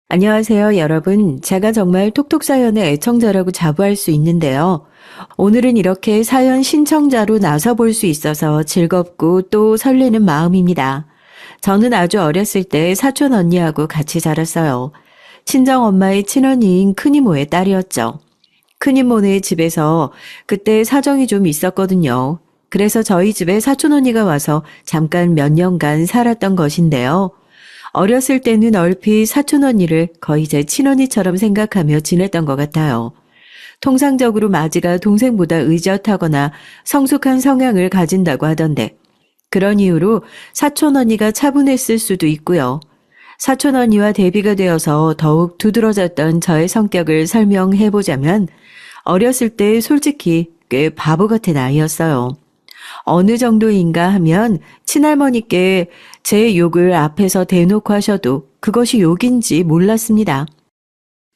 안녕하세요, 여러분. 제가 정말 톡톡 사연의 애청자라고 자부할 수 있는데요. 오늘은 이렇게 사연 신청자로 나서볼 수 있어서 즐겁고 또 설레는 마음입니다. 저는 아주 어렸을 때 사촌 언니하고 같이 자랐어요. 친정 엄마의 친언니인 큰이모의 딸이었죠. 큰이모네 집에서 그때 사정이 좀 있었거든요. 그래서 저희 집에 사촌 언니가 와서 잠깐 몇 년간 살았던 것인데요. 어렸을 때는 얼핏 사촌 언니를 거의 제 친언니처럼 생각하며 지냈던 것 같아요. 통상적으로 마지가 동생보다 의젓하거나 성숙한 성향을 가진다고 하던데 그런 이유로 사촌 언니가 차분했을 수도 있고요. 사촌 언니와 대비가 되어서 더욱 두드러졌던 저의 성격을 설명해보자면 어렸을 때 솔직히 꽤 바보 같은 아이였어요. 어느 정도인가 하면 친할머니께 제 욕을 앞에서 대놓고 하셔도 그것이 욕인지 몰랐습니다.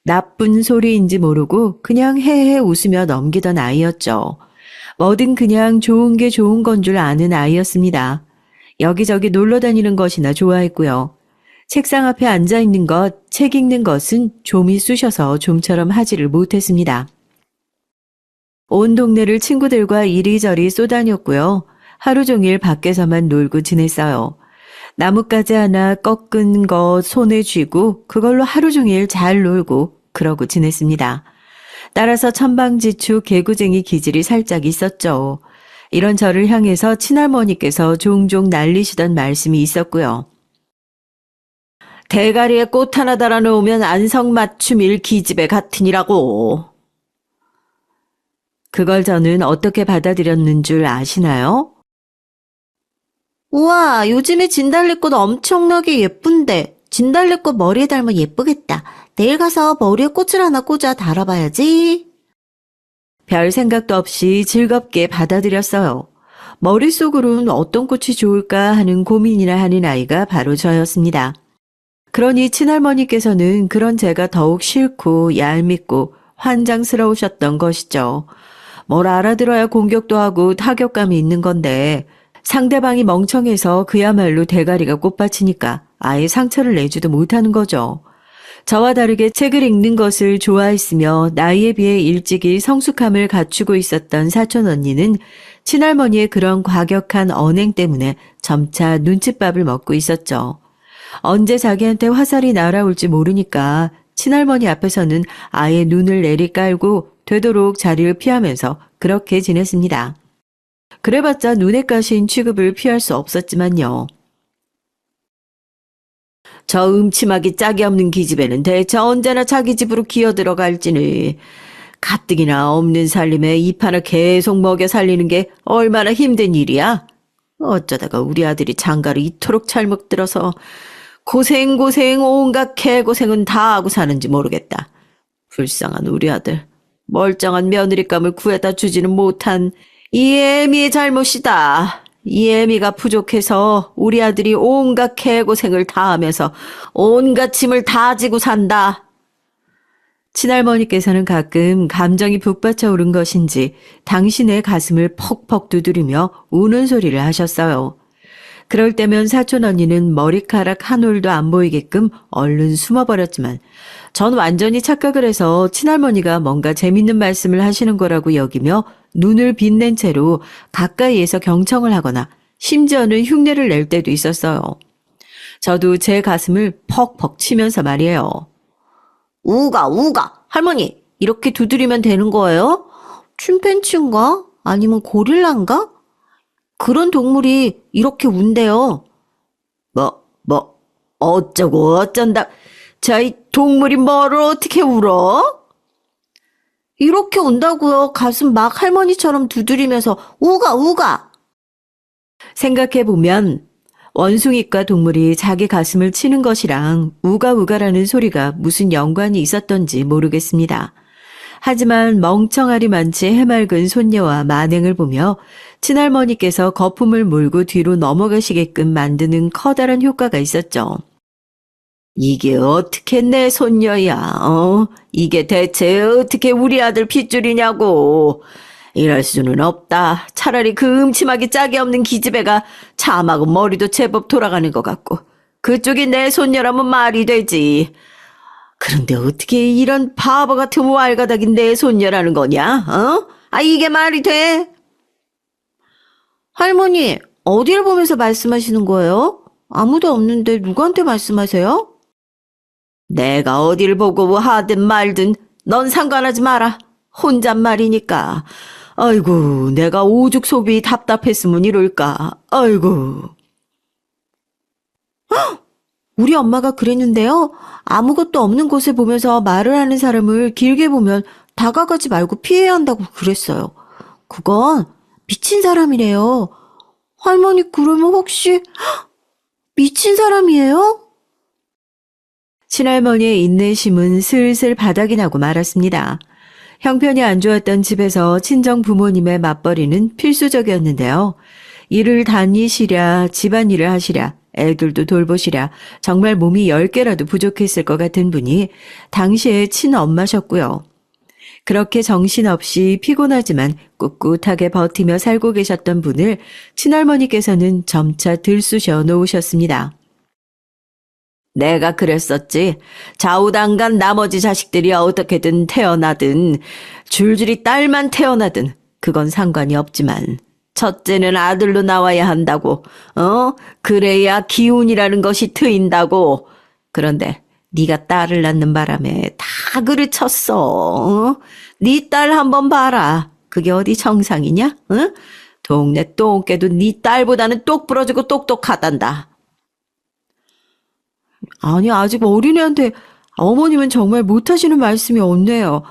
나쁜 소리인지 모르고 그냥 헤헤 웃으며 넘기던 아이였죠. 뭐든 그냥 좋은 게 좋은 건 줄 아는 아이였습니다. 여기저기 놀러 다니는 것이나 좋아했고요. 책상 앞에 앉아 있는 것, 책 읽는 것은 좀이 쑤셔서 좀처럼 하지를 못했습니다. 온 동네를 친구들과 이리저리 쏘다녔고요. 하루 종일 밖에서만 놀고 지냈어요. 나뭇가지 하나 꺾은 거 손에 쥐고 그걸로 하루 종일 잘 놀고 그러고 지냈습니다. 따라서 천방지축 개구쟁이 기질이 살짝 있었죠. 이런 저를 향해서 친할머니께서 종종 날리시던 말씀이 있었고요. 대가리에 꽃 하나 달아놓으면 안성맞춤일 기집애 같으니라고. 그걸 저는 어떻게 받아들였는 줄 아시나요? 우와, 요즘에 진달래꽃 엄청나게 예쁜데. 진달래꽃 머리에 달면 예쁘겠다. 내일 가서 머리에 꽃을 하나 꽂아 달아봐야지. 별 생각도 없이 즐겁게 받아들였어요. 머릿속으로는 어떤 꽃이 좋을까 하는 고민이나 하는 아이가 바로 저였습니다. 그러니 친할머니께서는 그런 제가 더욱 싫고 얄밉고 환장스러우셨던 것이죠. 뭘 알아들어야 공격도 하고 타격감이 있는 건데 상대방이 멍청해서 그야말로 대가리가 꽃받치니까 아예 상처를 내지도 못하는 거죠. 저와 다르게 책을 읽는 것을 좋아했으며 나이에 비해 일찍이 성숙함을 갖추고 있었던 사촌 언니는 친할머니의 그런 과격한 언행 때문에 점차 눈칫밥을 먹고 있었죠. 언제 자기한테 화살이 날아올지 모르니까 친할머니 앞에서는 아예 눈을 내리깔고 되도록 자리를 피하면서 그렇게 지냈습니다. 그래봤자 눈에 까신 취급을 피할 수 없었지만요. 저 음침하기 짝이 없는 기집애는 대체 언제나 자기 집으로 기어들어갈지니 가뜩이나 없는 살림에 입 하나 계속 먹여 살리는 게 얼마나 힘든 일이야? 어쩌다가 우리 아들이 장가를 이토록 잘 먹들어서 고생 온갖 개고생은 다 하고 사는지 모르겠다. 불쌍한 우리 아들. 멀쩡한 며느리감을 구해다 주지는 못한 이 애미의 잘못이다. 이 애미가 부족해서 우리 아들이 온갖 개고생을 다 하면서 온갖 짐을 다 지고 산다. 친할머니께서는 가끔 감정이 북받쳐 오른 것인지 당신의 가슴을 퍽퍽 두드리며 우는 소리를 하셨어요. 그럴 때면 사촌 언니는 머리카락 한 올도 안 보이게끔 얼른 숨어버렸지만 전 완전히 착각을 해서 친할머니가 뭔가 재밌는 말씀을 하시는 거라고 여기며 눈을 빛낸 채로 가까이에서 경청을 하거나 심지어는 흉내를 낼 때도 있었어요. 저도 제 가슴을 퍽퍽 치면서 말이에요. 우가. 할머니, 이렇게 두드리면 되는 거예요? 침팬치인가? 아니면 고릴라인가? 그런 동물이 이렇게 운대요. 어쩌고 어쩐다. 이 동물이 뭐를 어떻게 울어? 이렇게 운다고요. 가슴 막 할머니처럼 두드리면서 우가. 생각해보면 원숭이과 동물이 자기 가슴을 치는 것이랑 우가우가라는 소리가 무슨 연관이 있었던지 모르겠습니다. 하지만 멍청하리만치 해맑은 손녀와 만행을 보며 친할머니께서 거품을 물고 뒤로 넘어가시게끔 만드는 커다란 효과가 있었죠. 이게 어떻게 내 손녀야, 이게 대체 어떻게 우리 아들 핏줄이냐고. 이럴 수는 없다. 차라리 그 음침하기 짝이 없는 기집애가 참하고 머리도 제법 돌아가는 것 같고 그쪽이 내 손녀라면 말이 되지. 그런데 어떻게 이런 바보 같은 왈가닥인 내 손녀라는 거냐? 어? 아, 이게 말이 돼? 할머니, 어디를 보면서 말씀하시는 거예요? 아무도 없는데 누구한테 말씀하세요? 내가 어딜 보고 하든 말든 넌 상관하지 마라. 혼잣말이니까. 아이고, 내가 오죽 속이 답답했으면 이럴까. 아이고. 우리 엄마가 그랬는데요. 아무것도 없는 곳을 보면서 말을 하는 사람을 길게 보면 다가가지 말고 피해야 한다고 그랬어요. 그건 미친 사람이래요. 할머니, 그러면 혹시 미친 사람이에요? 친할머니의 인내심은 슬슬 바닥이 나고 말았습니다. 형편이 안 좋았던 집에서 친정 부모님의 맞벌이는 필수적이었는데요. 일을 다니시랴, 집안일을 하시랴, 애들도 돌보시랴, 정말 몸이 10개라도 부족했을 것 같은 분이 당시의 친엄마셨고요. 그렇게 정신없이 피곤하지만 꿋꿋하게 버티며 살고 계셨던 분을 친할머니께서는 점차 들쑤셔 놓으셨습니다. 내가 그랬었지. 좌우당간 나머지 자식들이 어떻게든 태어나든 줄줄이 딸만 태어나든 그건 상관이 없지만 첫째는 아들로 나와야 한다고. 그래야 기운이라는 것이 트인다고. 그런데 네가 딸을 낳는 바람에 다 그르쳤어. 네 딸 한번 봐라. 그게 어디 정상이냐? 응? 동네 똥개도 네 딸보다는 똑 부러지고 똑똑하단다. 아니, 아직 어린애한테 어머님은 정말 못하시는 말씀이 없네요.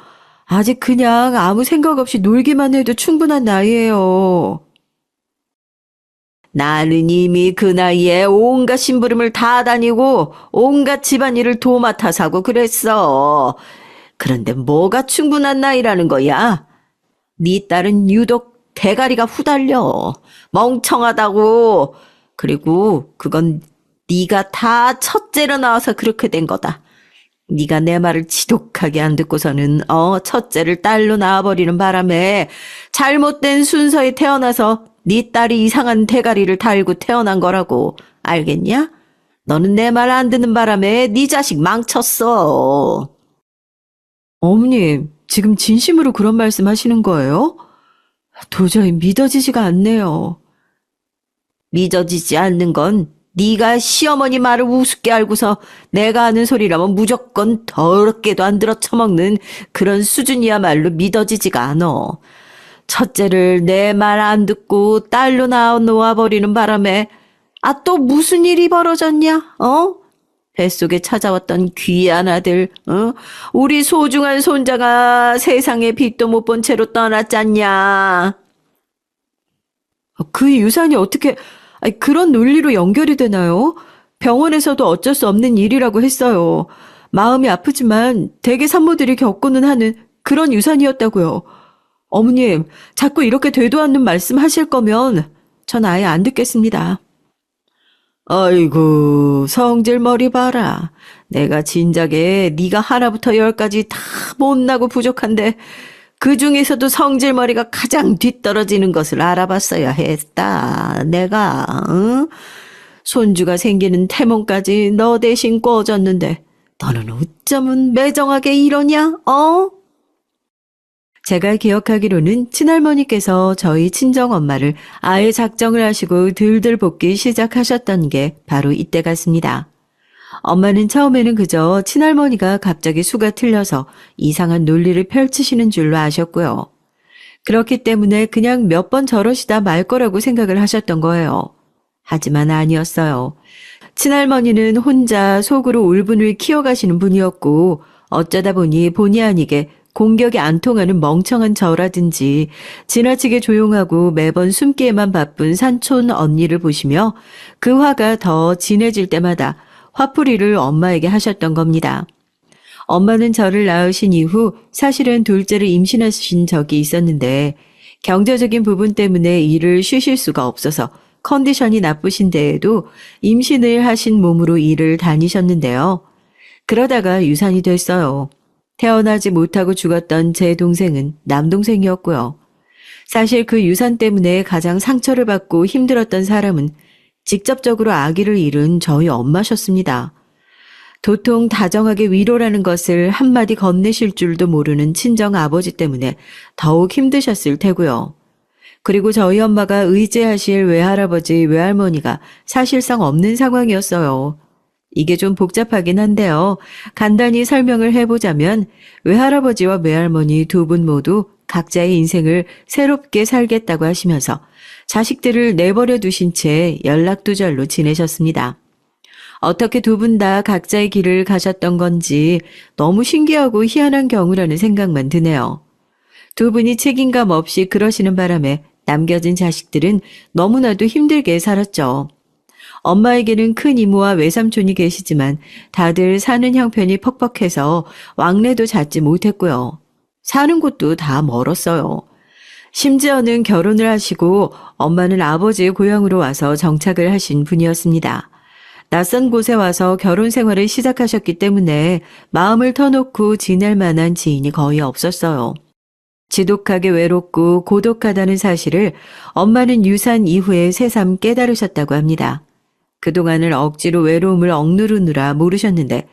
아직 그냥 아무 생각 없이 놀기만 해도 충분한 나이예요. 나는 이미 그 나이에 온갖 심부름을 다 다니고 온갖 집안일을 도맡아서 하고 그랬어. 그런데 뭐가 충분한 나이라는 거야? 네 딸은 유독 대가리가 후달려. 멍청하다고. 그리고 그건 네가 다 첫째로 나와서 그렇게 된 거다. 네가 내 말을 지독하게 안 듣고서는 첫째를 딸로 낳아버리는 바람에 잘못된 순서에 태어나서 네 딸이 이상한 대가리를 달고 태어난 거라고. 알겠냐? 너는 내 말 안 듣는 바람에 네 자식 망쳤어. 어머님, 지금 진심으로 그런 말씀 하시는 거예요? 도저히 믿어지지가 않네요. 믿어지지 않는 건 네가 시어머니 말을 우습게 알고서 내가 하는 소리라면 무조건 더럽게도 안 들어 처먹는 그런 수준이야말로 믿어지지가 않어. 첫째를 내 말 안 듣고 딸로 놓아버리는 바람에 또 무슨 일이 벌어졌냐? 뱃속에 찾아왔던 귀한 아들, 우리 소중한 손자가 세상에 빛도 못 본 채로 떠났잖냐? 그 유산이 어떻게 그런 논리로 연결이 되나요? 병원에서도 어쩔 수 없는 일이라고 했어요. 마음이 아프지만 대개 산모들이 겪고는 하는 그런 유산이었다고요. 어머님, 자꾸 이렇게 되도 않는 말씀 하실 거면 전 아예 안 듣겠습니다. 아이고, 성질 머리 봐라. 내가 진작에 네가 하나부터 10까지 다 못나고 부족한데 그 중에서도 성질 머리가 가장 뒤떨어지는 것을 알아봤어야 했다. 내가 손주가 생기는 태몽까지 너 대신 꿔줬는데 너는 어쩌면 매정하게 이러냐? 제가 기억하기로는 친할머니께서 저희 친정엄마를 아예 작정을 하시고 들들 볶기 시작하셨던 게 바로 이때 같습니다. 엄마는 처음에는 그저 친할머니가 갑자기 수가 틀려서 이상한 논리를 펼치시는 줄로 아셨고요. 그렇기 때문에 그냥 몇 번 저러시다 말 거라고 생각을 하셨던 거예요. 하지만 아니었어요. 친할머니는 혼자 속으로 울분을 키워가시는 분이었고 어쩌다 보니 본의 아니게 공격이 안 통하는 멍청한 저라든지 지나치게 조용하고 매번 숨기에만 바쁜 산촌 언니를 보시며 그 화가 더 진해질 때마다 화풀이를 엄마에게 하셨던 겁니다. 엄마는 저를 낳으신 이후 사실은 둘째를 임신하신 적이 있었는데 경제적인 부분 때문에 일을 쉬실 수가 없어서 컨디션이 나쁘신 데에도 임신을 하신 몸으로 일을 다니셨는데요. 그러다가 유산이 됐어요. 태어나지 못하고 죽었던 제 동생은 남동생이었고요. 사실 그 유산 때문에 가장 상처를 받고 힘들었던 사람은 직접적으로 아기를 잃은 저희 엄마셨습니다. 도통 다정하게 위로라는 것을 한마디 건네실 줄도 모르는 친정 아버지 때문에 더욱 힘드셨을 테고요. 그리고 저희 엄마가 의지하실 외할아버지, 외할머니가 사실상 없는 상황이었어요. 이게 좀 복잡하긴 한데요. 간단히 설명을 해보자면 외할아버지와 외할머니 두 분 모두 각자의 인생을 새롭게 살겠다고 하시면서 자식들을 내버려 두신 채 연락두절로 지내셨습니다. 어떻게 두 분 다 각자의 길을 가셨던 건지 너무 신기하고 희한한 경우라는 생각만 드네요. 두 분이 책임감 없이 그러시는 바람에 남겨진 자식들은 너무나도 힘들게 살았죠. 엄마에게는 큰 이모와 외삼촌이 계시지만 다들 사는 형편이 퍽퍽해서 왕래도 잦지 못했고요. 사는 곳도 다 멀었어요. 심지어는 결혼을 하시고 엄마는 아버지의 고향으로 와서 정착을 하신 분이었습니다. 낯선 곳에 와서 결혼 생활을 시작하셨기 때문에 마음을 터놓고 지낼 만한 지인이 거의 없었어요. 지독하게 외롭고 고독하다는 사실을 엄마는 유산 이후에 새삼 깨달으셨다고 합니다. 그동안을 억지로 외로움을 억누르느라 모르셨는데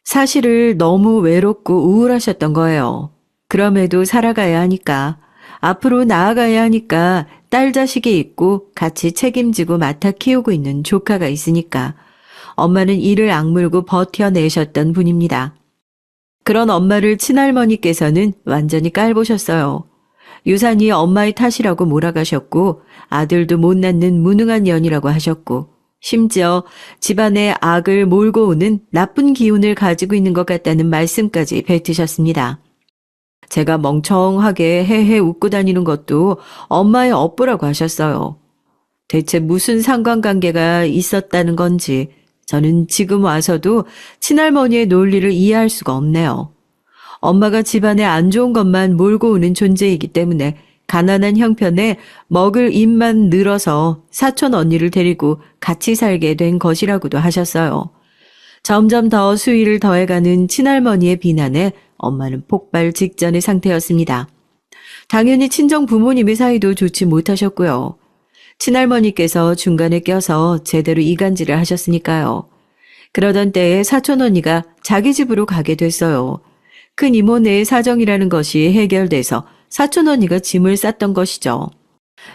사실을 너무 외롭고 우울하셨던 거예요. 그럼에도 살아가야 하니까, 앞으로 나아가야 하니까 딸 자식이 있고 같이 책임지고 맡아 키우고 있는 조카가 있으니까 엄마는 이를 악물고 버텨내셨던 분입니다. 그런 엄마를 친할머니께서는 완전히 깔보셨어요. 유산이 엄마의 탓이라고 몰아가셨고 아들도 못 낳는 무능한 년이라고 하셨고 심지어 집안에 악을 몰고 오는 나쁜 기운을 가지고 있는 것 같다는 말씀까지 뱉으셨습니다. 제가 멍청하게 헤헤 웃고 다니는 것도 엄마의 업보라고 하셨어요. 대체 무슨 상관관계가 있었다는 건지 저는 지금 와서도 친할머니의 논리를 이해할 수가 없네요. 엄마가 집안에 안 좋은 것만 몰고 오는 존재이기 때문에 가난한 형편에 먹을 입만 늘어서 사촌 언니를 데리고 같이 살게 된 것이라고도 하셨어요. 점점 더 수위를 더해가는 친할머니의 비난에 엄마는 폭발 직전의 상태였습니다. 당연히 친정 부모님의 사이도 좋지 못하셨고요. 친할머니께서 중간에 껴서 제대로 이간질을 하셨으니까요. 그러던 때에 사촌 언니가 자기 집으로 가게 됐어요. 큰 이모네의 사정이라는 것이 해결돼서 사촌 언니가 짐을 쌌던 것이죠.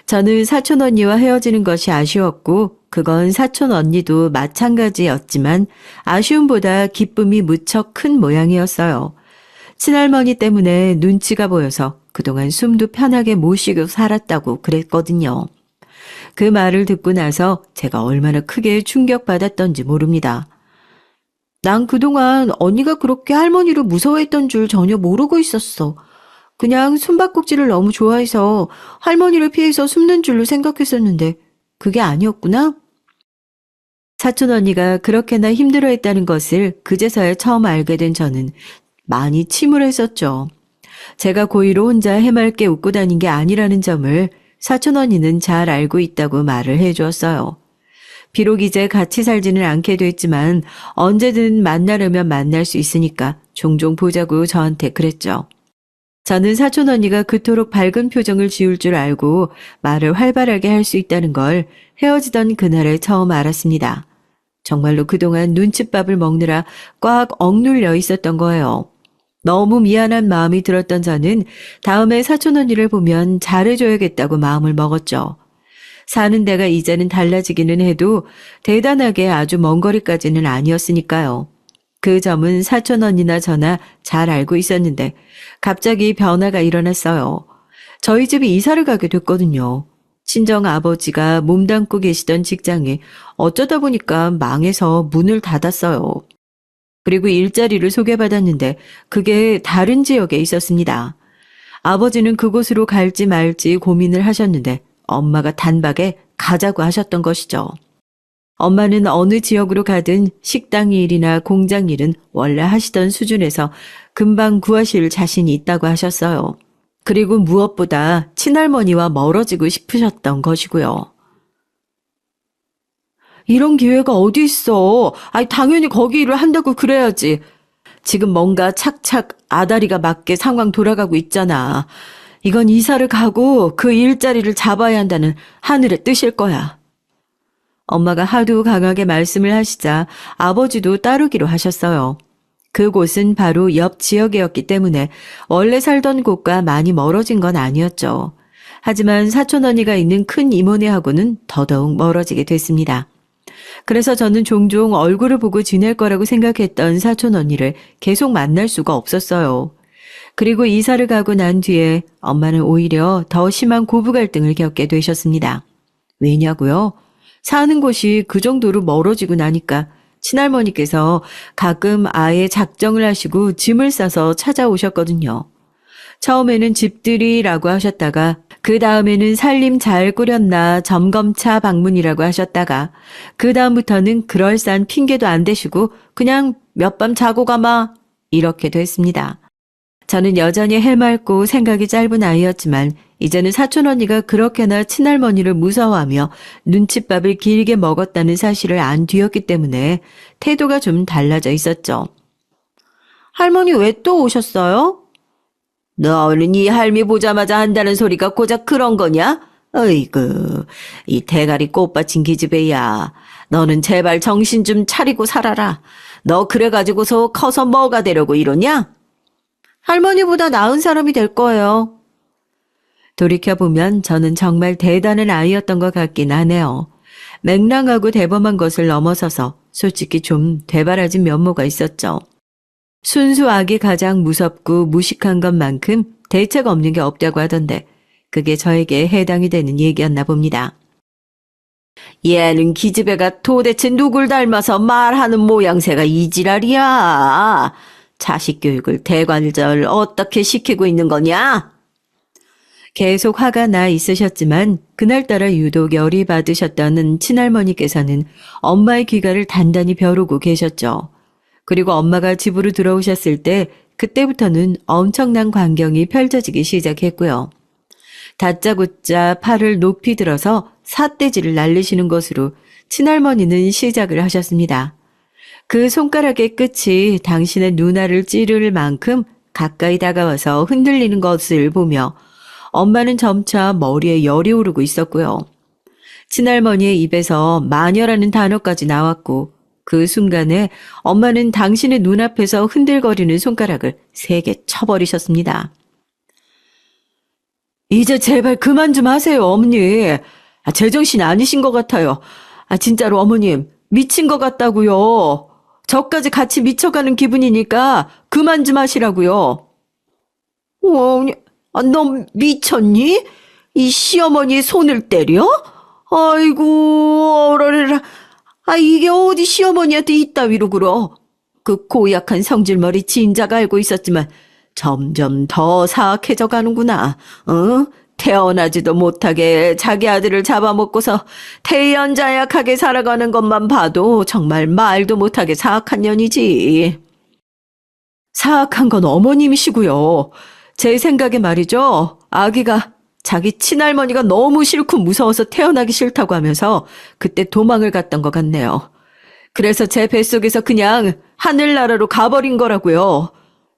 저는 사촌 언니와 헤어지는 것이 아쉬웠고 그건 사촌 언니도 마찬가지였지만 아쉬움보다 기쁨이 무척 큰 모양이었어요. 친할머니 때문에 눈치가 보여서 그동안 숨도 편하게 못 쉬고 살았다고 그랬거든요. 그 말을 듣고 나서 제가 얼마나 크게 충격받았던지 모릅니다. 난 그동안 언니가 그렇게 할머니를 무서워했던 줄 전혀 모르고 있었어. 그냥 숨바꼭질을 너무 좋아해서 할머니를 피해서 숨는 줄로 생각했었는데 그게 아니었구나? 사촌 언니가 그렇게나 힘들어했다는 것을 그제서야 처음 알게 된 저는 많이 침울했었죠. 제가 고의로 혼자 해맑게 웃고 다닌 게 아니라는 점을 사촌 언니는 잘 알고 있다고 말을 해주었어요. 비록 이제 같이 살지는 않게 됐지만 언제든 만나려면 만날 수 있으니까 종종 보자고 저한테 그랬죠. 저는 사촌 언니가 그토록 밝은 표정을 지을 줄 알고 말을 활발하게 할 수 있다는 걸 헤어지던 그날에 처음 알았습니다. 정말로 그동안 눈칫밥을 먹느라 꽉 억눌려 있었던 거예요. 너무 미안한 마음이 들었던 저는 다음에 사촌 언니를 보면 잘해줘야겠다고 마음을 먹었죠. 사는 데가 이제는 달라지기는 해도 대단하게 아주 먼 거리까지는 아니었으니까요. 그 점은 사촌 언니나 저나 잘 알고 있었는데 갑자기 변화가 일어났어요. 저희 집이 이사를 가게 됐거든요. 친정 아버지가 몸담고 계시던 직장이 어쩌다 보니까 망해서 문을 닫았어요. 그리고 일자리를 소개받았는데 그게 다른 지역에 있었습니다. 아버지는 그곳으로 갈지 말지 고민을 하셨는데 엄마가 단박에 가자고 하셨던 것이죠. 엄마는 어느 지역으로 가든 식당 일이나 공장 일은 원래 하시던 수준에서 금방 구하실 자신이 있다고 하셨어요. 그리고 무엇보다 친할머니와 멀어지고 싶으셨던 것이고요. 이런 기회가 어디 있어. 당연히 거기 일을 한다고 그래야지. 지금 뭔가 착착 아다리가 맞게 상황 돌아가고 있잖아. 이건 이사를 가고 그 일자리를 잡아야 한다는 하늘의 뜻일 거야. 엄마가 하도 강하게 말씀을 하시자 아버지도 따르기로 하셨어요. 그곳은 바로 옆 지역이었기 때문에 원래 살던 곳과 많이 멀어진 건 아니었죠. 하지만 사촌 언니가 있는 큰 이모네하고는 더더욱 멀어지게 됐습니다. 그래서 저는 종종 얼굴을 보고 지낼 거라고 생각했던 사촌 언니를 계속 만날 수가 없었어요. 그리고 이사를 가고 난 뒤에 엄마는 오히려 더 심한 고부 갈등을 겪게 되셨습니다. 왜냐고요? 사는 곳이 그 정도로 멀어지고 나니까 친할머니께서 가끔 아예 작정을 하시고 짐을 싸서 찾아오셨거든요. 처음에는 집들이라고 하셨다가 그 다음에는 살림 잘 꾸렸나 점검차 방문이라고 하셨다가 그 다음부터는 그럴싸한 핑계도 안 대시고 그냥 몇 밤 자고 가마 이렇게 됐습니다. 저는 여전히 해맑고 생각이 짧은 아이였지만 이제는 사촌 언니가 그렇게나 친할머니를 무서워하며 눈칫밥을 길게 먹었다는 사실을 안 뒤였기 때문에 태도가 좀 달라져 있었죠. 할머니 왜 또 오셨어요? 너는 이 할미 보자마자 한다는 소리가 고작 그런 거냐? 어이구, 이 대가리 꽃받친 기집애야. 너는 제발 정신 좀 차리고 살아라. 너 그래가지고서 커서 뭐가 되려고 이러냐? 할머니보다 나은 사람이 될 거예요. 돌이켜보면 저는 정말 대단한 아이였던 것 같긴 하네요. 맹랑하고 대범한 것을 넘어서서 솔직히 좀 되바라진 면모가 있었죠. 순수악이 가장 무섭고 무식한 것만큼 대책 없는 게 없다고 하던데 그게 저에게 해당이 되는 얘기였나 봅니다. 얘는 기집애가 도대체 누굴 닮아서 말하는 모양새가 이 지랄이야. 자식 교육을 대관절 어떻게 시키고 있는 거냐? 계속 화가 나 있으셨지만 그날따라 유독 열이 받으셨다는 친할머니께서는 엄마의 귀가를 단단히 벼르고 계셨죠. 그리고 엄마가 집으로 들어오셨을 때 그때부터는 엄청난 광경이 펼쳐지기 시작했고요. 다짜고짜 팔을 높이 들어서 삿대질을 날리시는 것으로 친할머니는 시작을 하셨습니다. 그 손가락의 끝이 당신의 눈알을 찌를 만큼 가까이 다가와서 흔들리는 것을 보며 엄마는 점차 머리에 열이 오르고 있었고요. 친할머니의 입에서 마녀라는 단어까지 나왔고 그 순간에 엄마는 당신의 눈앞에서 흔들거리는 손가락을 세게 쳐버리셨습니다. 이제 제발 그만 좀 하세요, 어머니. 제정신 아니신 것 같아요. 진짜로 어머님, 미친 것 같다고요. 저까지 같이 미쳐가는 기분이니까 그만 좀 하시라고요. 어머니, 너 미쳤니? 이 시어머니의 손을 때려? 아이고, 어라라. 이게 어디 시어머니한테 이따위로 굴어. 그 고약한 성질머리 진작 알고 있었지만 점점 더 사악해져 가는구나. 태어나지도 못하게 자기 아들을 잡아먹고서 태연자약하게 살아가는 것만 봐도 정말 말도 못하게 사악한 년이지. 사악한 건 어머님이시고요. 제 생각에 말이죠. 아기가 자기 친할머니가 너무 싫고 무서워서 태어나기 싫다고 하면서 그때 도망을 갔던 것 같네요. 그래서 제 뱃속에서 그냥 하늘나라로 가버린 거라고요.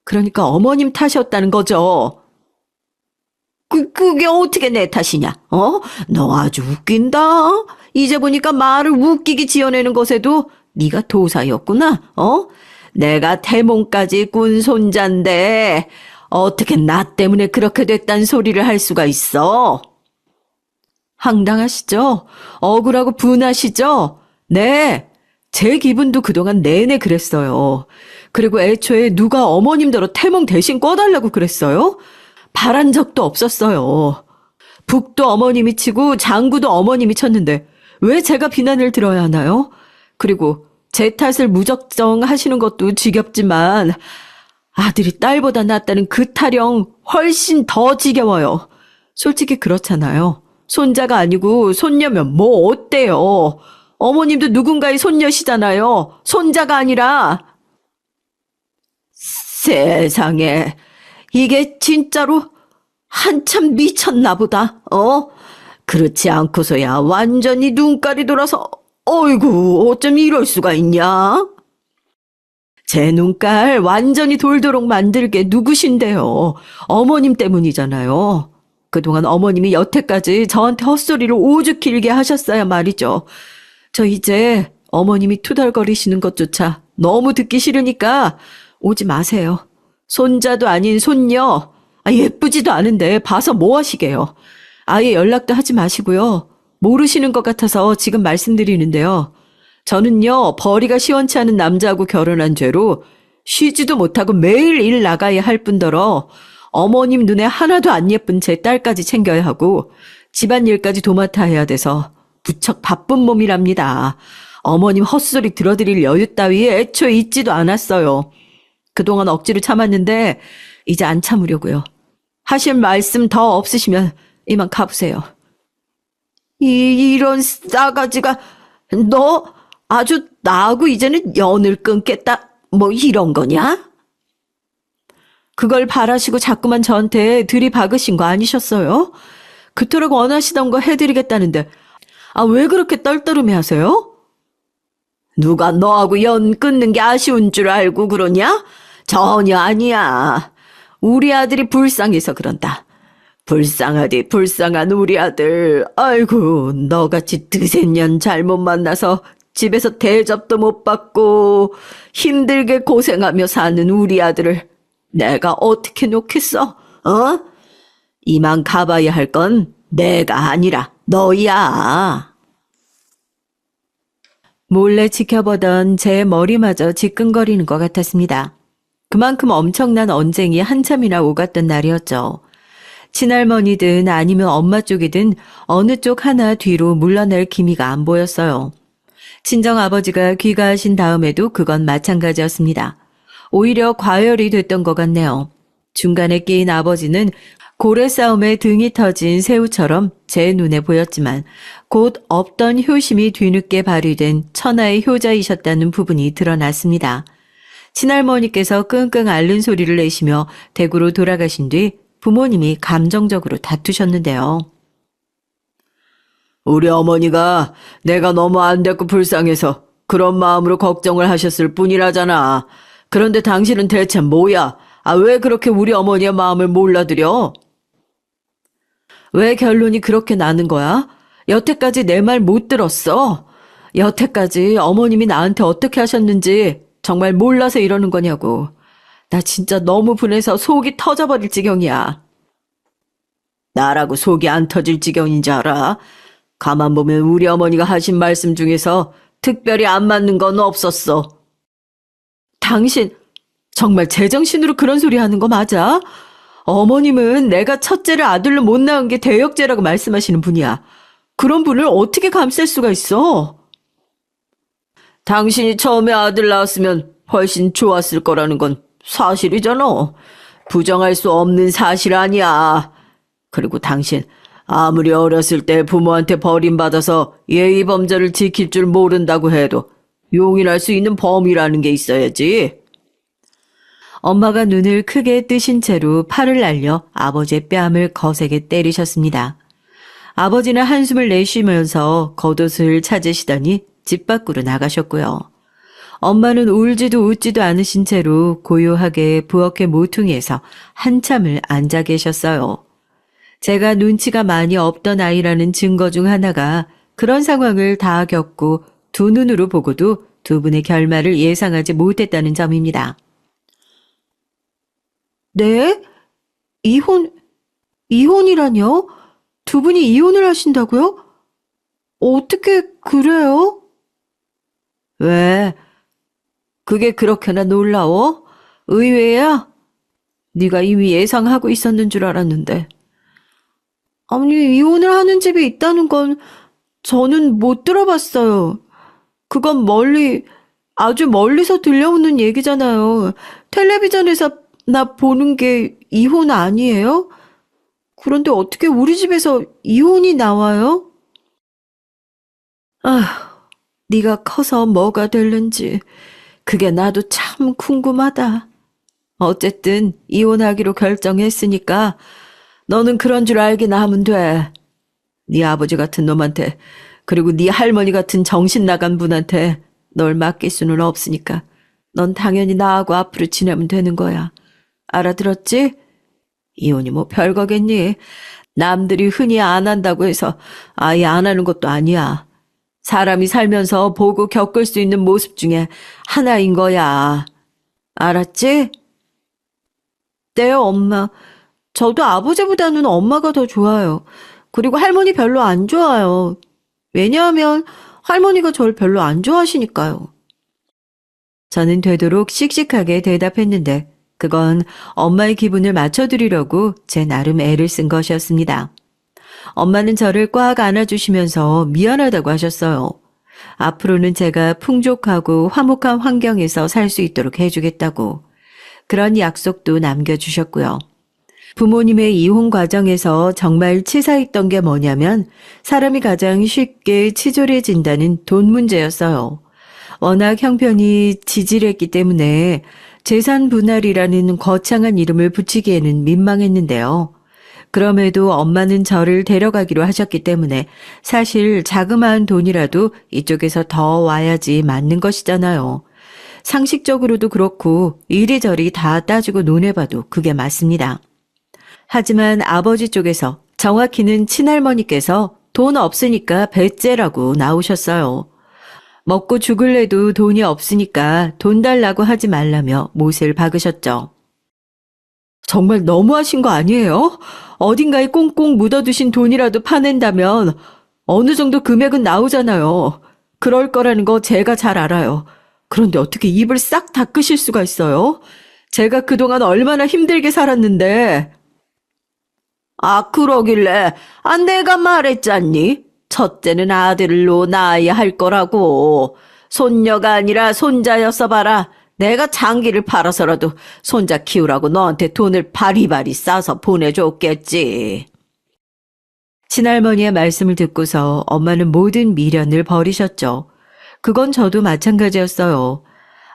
그러니까 어머님 탓이었다는 거죠. 그게 어떻게 내 탓이냐? 너 아주 웃긴다. 이제 보니까 말을 웃기게 지어내는 것에도 네가 도사였구나. 내가 태몽까지 꾼 손자인데 어떻게 나 때문에 그렇게 됐단 소리를 할 수가 있어? 황당하시죠? 억울하고 분하시죠? 네, 제 기분도 그동안 내내 그랬어요. 그리고 애초에 누가 어머님대로 태몽 대신 꿔달라고 그랬어요? 바란 적도 없었어요. 북도 어머님이 치고 장구도 어머님이 쳤는데 왜 제가 비난을 들어야 하나요? 그리고 제 탓을 무적정 하시는 것도 지겹지만 아들이 딸보다 낫다는 그 타령 훨씬 더 지겨워요. 솔직히 그렇잖아요. 손자가 아니고 손녀면 뭐 어때요? 어머님도 누군가의 손녀시잖아요. 손자가 아니라. 세상에, 이게 진짜로 한참 미쳤나 보다. 그렇지 않고서야 완전히 눈깔이 돌아서 어이구 어쩜 이럴 수가 있냐? 제 눈깔 완전히 돌도록 만들게 누구신데요? 어머님 때문이잖아요. 그동안 어머님이 여태까지 저한테 헛소리를 오죽 길게 하셨어야 말이죠. 저 이제 어머님이 투덜거리시는 것조차 너무 듣기 싫으니까 오지 마세요. 손자도 아닌 손녀. 예쁘지도 않은데 봐서 뭐 하시게요. 아예 연락도 하지 마시고요. 모르시는 것 같아서 지금 말씀드리는데요. 저는요, 벌이가 시원치 않은 남자하고 결혼한 죄로 쉬지도 못하고 매일 일 나가야 할 뿐더러 어머님 눈에 하나도 안 예쁜 제 딸까지 챙겨야 하고 집안일까지 도맡아 해야 돼서 무척 바쁜 몸이랍니다. 어머님 헛소리 들어드릴 여유 따위 애초에 있지도 않았어요. 그동안 억지로 참았는데 이제 안 참으려고요. 하실 말씀 더 없으시면 이만 가보세요. 이런 싸가지가 너 아주 나하고 이제는 연을 끊겠다 뭐 이런 거냐? 그걸 바라시고 자꾸만 저한테 들이박으신 거 아니셨어요? 그토록 원하시던 거 해드리겠다는데 왜 그렇게 떨떠름해 하세요? 누가 너하고 연 끊는 게 아쉬운 줄 알고 그러냐? 전혀 아니야. 우리 아들이 불쌍해서 그런다. 불쌍하디 불쌍한 우리 아들. 아이고 너같이 드센년 잘못 만나서 집에서 대접도 못 받고 힘들게 고생하며 사는 우리 아들을 내가 어떻게 놓겠어? 이만 가봐야 할 건 내가 아니라 너야. 몰래 지켜보던 제 머리마저 지끈거리는 것 같았습니다. 그만큼 엄청난 언쟁이 한참이나 오갔던 날이었죠. 친할머니든 아니면 엄마 쪽이든 어느 쪽 하나 뒤로 물러날 기미가 안 보였어요. 친정아버지가 귀가하신 다음에도 그건 마찬가지였습니다. 오히려 과열이 됐던 것 같네요. 중간에 끼인 아버지는 고래 싸움에 등이 터진 새우처럼 제 눈에 보였지만 곧 없던 효심이 뒤늦게 발휘된 천하의 효자이셨다는 부분이 드러났습니다. 친할머니께서 끙끙 앓는 소리를 내시며 댁으로 돌아가신 뒤 부모님이 감정적으로 다투셨는데요. 우리 어머니가 내가 너무 안 됐고 불쌍해서 그런 마음으로 걱정을 하셨을 뿐이라잖아. 그런데 당신은 대체 뭐야? 왜 그렇게 우리 어머니의 마음을 몰라드려? 왜 결론이 그렇게 나는 거야? 여태까지 내 말 못 들었어. 여태까지 어머님이 나한테 어떻게 하셨는지 정말 몰라서 이러는 거냐고. 나 진짜 너무 분해서 속이 터져버릴 지경이야. 나라고 속이 안 터질 지경인 줄 알아? 가만 보면 우리 어머니가 하신 말씀 중에서 특별히 안 맞는 건 없었어. 당신 정말 제정신으로 그런 소리 하는 거 맞아? 어머님은 내가 첫째를 아들로 못 낳은 게 대역죄라고 말씀하시는 분이야. 그런 분을 어떻게 감쌀 수가 있어? 당신이 처음에 아들 낳았으면 훨씬 좋았을 거라는 건 사실이잖아. 부정할 수 없는 사실 아니야. 그리고 당신 아무리 어렸을 때 부모한테 버림받아서 예의 범절을 지킬 줄 모른다고 해도 용인할 수 있는 범위라는 게 있어야지. 엄마가 눈을 크게 뜨신 채로 팔을 날려 아버지의 뺨을 거세게 때리셨습니다. 아버지는 한숨을 내쉬면서 겉옷을 찾으시더니 집 밖으로 나가셨고요. 엄마는 울지도 웃지도 않으신 채로 고요하게 부엌의 모퉁이에서 한참을 앉아 계셨어요. 제가 눈치가 많이 없던 아이라는 증거 중 하나가 그런 상황을 다 겪고 두 눈으로 보고도 두 분의 결말을 예상하지 못했다는 점입니다. 네? 이혼이라뇨? 두 분이 이혼을 하신다고요? 어떻게 그래요? 왜? 그게 그렇게나 놀라워? 의외야? 네가 이미 예상하고 있었는 줄 알았는데. 아니, 이혼을 하는 집이 있다는 건 저는 못 들어봤어요. 그건 아주 멀리서 들려오는 얘기잖아요. 텔레비전에서 나 보는 게 이혼 아니에요? 그런데 어떻게 우리 집에서 이혼이 나와요? 네가 커서 뭐가 될는지 그게 나도 참 궁금하다. 어쨌든 이혼하기로 결정했으니까 너는 그런 줄 알기나 하면 돼. 네 아버지 같은 놈한테 그리고 네 할머니 같은 정신 나간 분한테 널 맡길 수는 없으니까 넌 당연히 나하고 앞으로 지내면 되는 거야. 알아들었지? 이혼이 뭐 별거겠니? 남들이 흔히 안 한다고 해서 아예 안 하는 것도 아니야. 사람이 살면서 보고 겪을 수 있는 모습 중에 하나인 거야. 알았지? 네, 엄마. 저도 아버지보다는 엄마가 더 좋아요. 그리고 할머니 별로 안 좋아요. 왜냐하면 할머니가 저를 별로 안 좋아하시니까요. 저는 되도록 씩씩하게 대답했는데 그건 엄마의 기분을 맞춰드리려고 제 나름 애를 쓴 것이었습니다. 엄마는 저를 꽉 안아주시면서 미안하다고 하셨어요. 앞으로는 제가 풍족하고 화목한 환경에서 살 수 있도록 해주겠다고. 그런 약속도 남겨주셨고요. 부모님의 이혼 과정에서 정말 치사했던 게 뭐냐면 사람이 가장 쉽게 치졸해진다는 돈 문제였어요. 워낙 형편이 지질했기 때문에 재산 분할이라는 거창한 이름을 붙이기에는 민망했는데요. 그럼에도 엄마는 저를 데려가기로 하셨기 때문에 사실 자그마한 돈이라도 이쪽에서 더 와야지 맞는 것이잖아요. 상식적으로도 그렇고 이리저리 다 따지고 논해봐도 그게 맞습니다. 하지만 아버지 쪽에서 정확히는 친할머니께서 돈 없으니까 배째라고 나오셨어요. 먹고 죽을래도 돈이 없으니까 돈 달라고 하지 말라며 못을 박으셨죠. 정말 너무하신 거 아니에요? 어딘가에 꽁꽁 묻어두신 돈이라도 파낸다면 어느 정도 금액은 나오잖아요. 그럴 거라는 거 제가 잘 알아요. 그런데 어떻게 입을 싹 닦으실 수가 있어요? 제가 그동안 얼마나 힘들게 살았는데. 아, 그러길래 내가 말했잖니? 첫째는 아들로 낳아야 할 거라고. 손녀가 아니라 손자였어 봐라. 내가 장기를 팔아서라도 손자 키우라고 너한테 돈을 바리바리 싸서 보내줬겠지. 친할머니의 말씀을 듣고서 엄마는 모든 미련을 버리셨죠. 그건 저도 마찬가지였어요.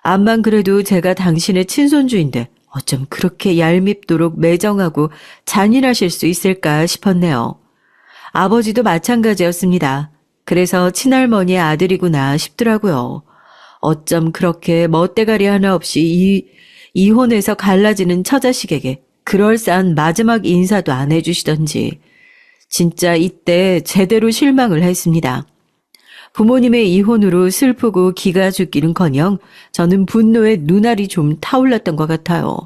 암만 그래도 제가 당신의 친손주인데 어쩜 그렇게 얄밉도록 매정하고 잔인하실 수 있을까 싶었네요. 아버지도 마찬가지였습니다. 그래서 친할머니의 아들이구나 싶더라고요. 어쩜 그렇게 멋대가리 하나 없이 이혼해서 갈라지는 처자식에게 그럴싸한 마지막 인사도 안 해주시던지. 진짜 이때 제대로 실망을 했습니다. 부모님의 이혼으로 슬프고 기가 죽기는커녕 저는 분노에 눈알이 좀 타올랐던 것 같아요.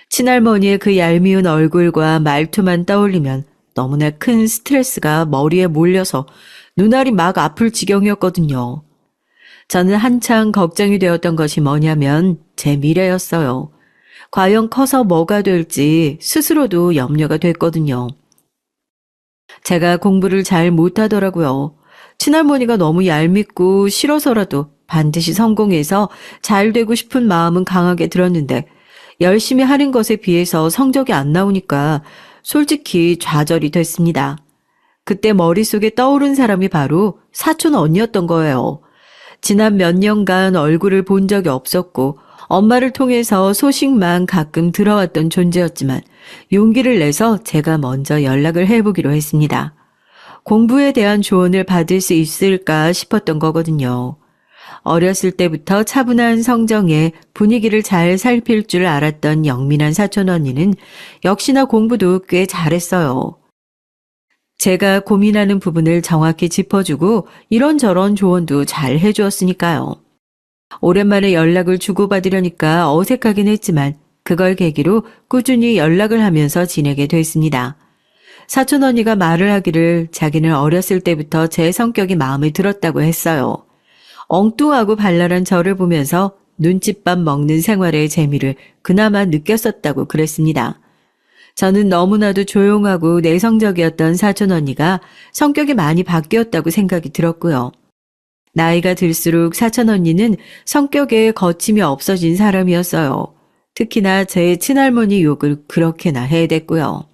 친할머니의 그 얄미운 얼굴과 말투만 떠올리면 너무나 큰 스트레스가 머리에 몰려서 눈알이 막 아플 지경이었거든요. 저는 한창 걱정이 되었던 것이 뭐냐면 제 미래였어요. 과연 커서 뭐가 될지 스스로도 염려가 됐거든요. 제가 공부를 잘 못하더라고요. 친할머니가 너무 얄밉고 싫어서라도 반드시 성공해서 잘 되고 싶은 마음은 강하게 들었는데 열심히 하는 것에 비해서 성적이 안 나오니까 솔직히 좌절이 됐습니다. 그때 머릿속에 떠오른 사람이 바로 사촌 언니였던 거예요. 지난 몇 년간 얼굴을 본 적이 없었고 엄마를 통해서 소식만 가끔 들어왔던 존재였지만 용기를 내서 제가 먼저 연락을 해보기로 했습니다. 공부에 대한 조언을 받을 수 있을까 싶었던 거거든요. 어렸을 때부터 차분한 성정에 분위기를 잘 살필 줄 알았던 영민한 사촌 언니는 역시나 공부도 꽤 잘했어요. 제가 고민하는 부분을 정확히 짚어주고 이런저런 조언도 잘 해주었으니까요. 오랜만에 연락을 주고받으려니까 어색하긴 했지만 그걸 계기로 꾸준히 연락을 하면서 지내게 됐습니다. 사촌 언니가 말을 하기를 자기는 어렸을 때부터 제 성격이 마음에 들었다고 했어요. 엉뚱하고 발랄한 저를 보면서 눈칫밥 먹는 생활의 재미를 그나마 느꼈었다고 그랬습니다. 저는 너무나도 조용하고 내성적이었던 사촌 언니가 성격이 많이 바뀌었다고 생각이 들었고요. 나이가 들수록 사촌 언니는 성격에 거침이 없어진 사람이었어요. 특히나 제 친할머니 욕을 그렇게나 해댔고요.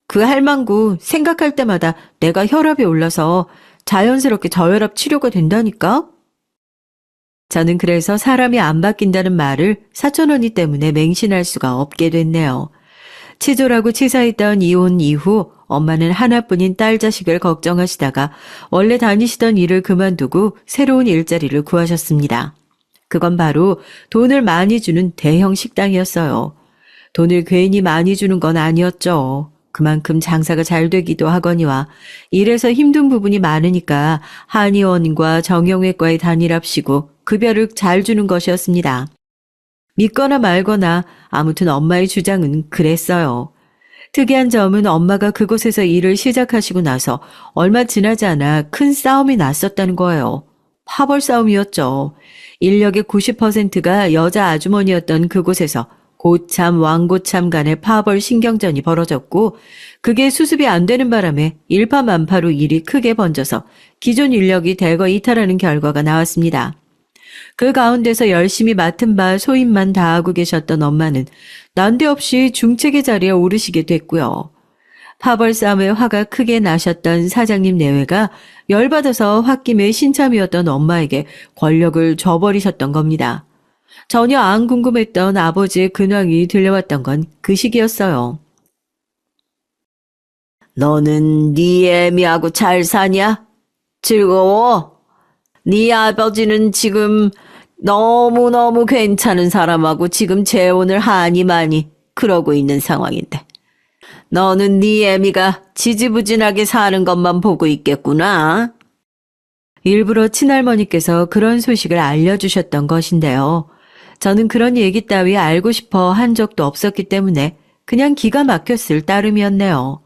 그 할망구 생각할 때마다 내가 혈압이 올라서 자연스럽게 저혈압 치료가 된다니까? 저는 그래서 사람이 안 바뀐다는 말을 사촌 언니 때문에 맹신할 수가 없게 됐네요. 치졸하고 치사했던 이혼 이후 엄마는 하나뿐인 딸 자식을 걱정하시다가 원래 다니시던 일을 그만두고 새로운 일자리를 구하셨습니다. 그건 바로 돈을 많이 주는 대형 식당이었어요. 돈을 괜히 많이 주는 건 아니었죠. 그만큼 장사가 잘 되기도 하거니와 일에서 힘든 부분이 많으니까 한의원과 정형외과에 다니랍시고 급여를 잘 주는 것이었습니다. 믿거나 말거나 아무튼 엄마의 주장은 그랬어요. 특이한 점은 엄마가 그곳에서 일을 시작하시고 나서 얼마 지나지 않아 큰 싸움이 났었다는 거예요. 파벌 싸움이었죠. 인력의 90%가 여자 아주머니였던 그곳에서 고참 왕고참 간의 파벌 신경전이 벌어졌고 그게 수습이 안 되는 바람에 일파만파로 일이 크게 번져서 기존 인력이 대거 이탈하는 결과가 나왔습니다. 그 가운데서 열심히 맡은 바 소임만 다하고 계셨던 엄마는 난데없이 중책의 자리에 오르시게 됐고요. 파벌 싸움에 화가 크게 나셨던 사장님 내외가 열받아서 홧김에 신참이었던 엄마에게 권력을 줘버리셨던 겁니다. 전혀 안 궁금했던 아버지의 근황이 들려왔던 건 그 시기였어요. 너는 네 애미하고 잘 사냐? 즐거워? 네 아버지는 지금 너무너무 괜찮은 사람하고 지금 재혼을 하니 많이 그러고 있는 상황인데 너는 네 애미가 지지부진하게 사는 것만 보고 있겠구나. 일부러 친할머니께서 그런 소식을 알려주셨던 것인데요. 저는 그런 얘기 따위 알고 싶어 한 적도 없었기 때문에 그냥 기가 막혔을 따름이었네요.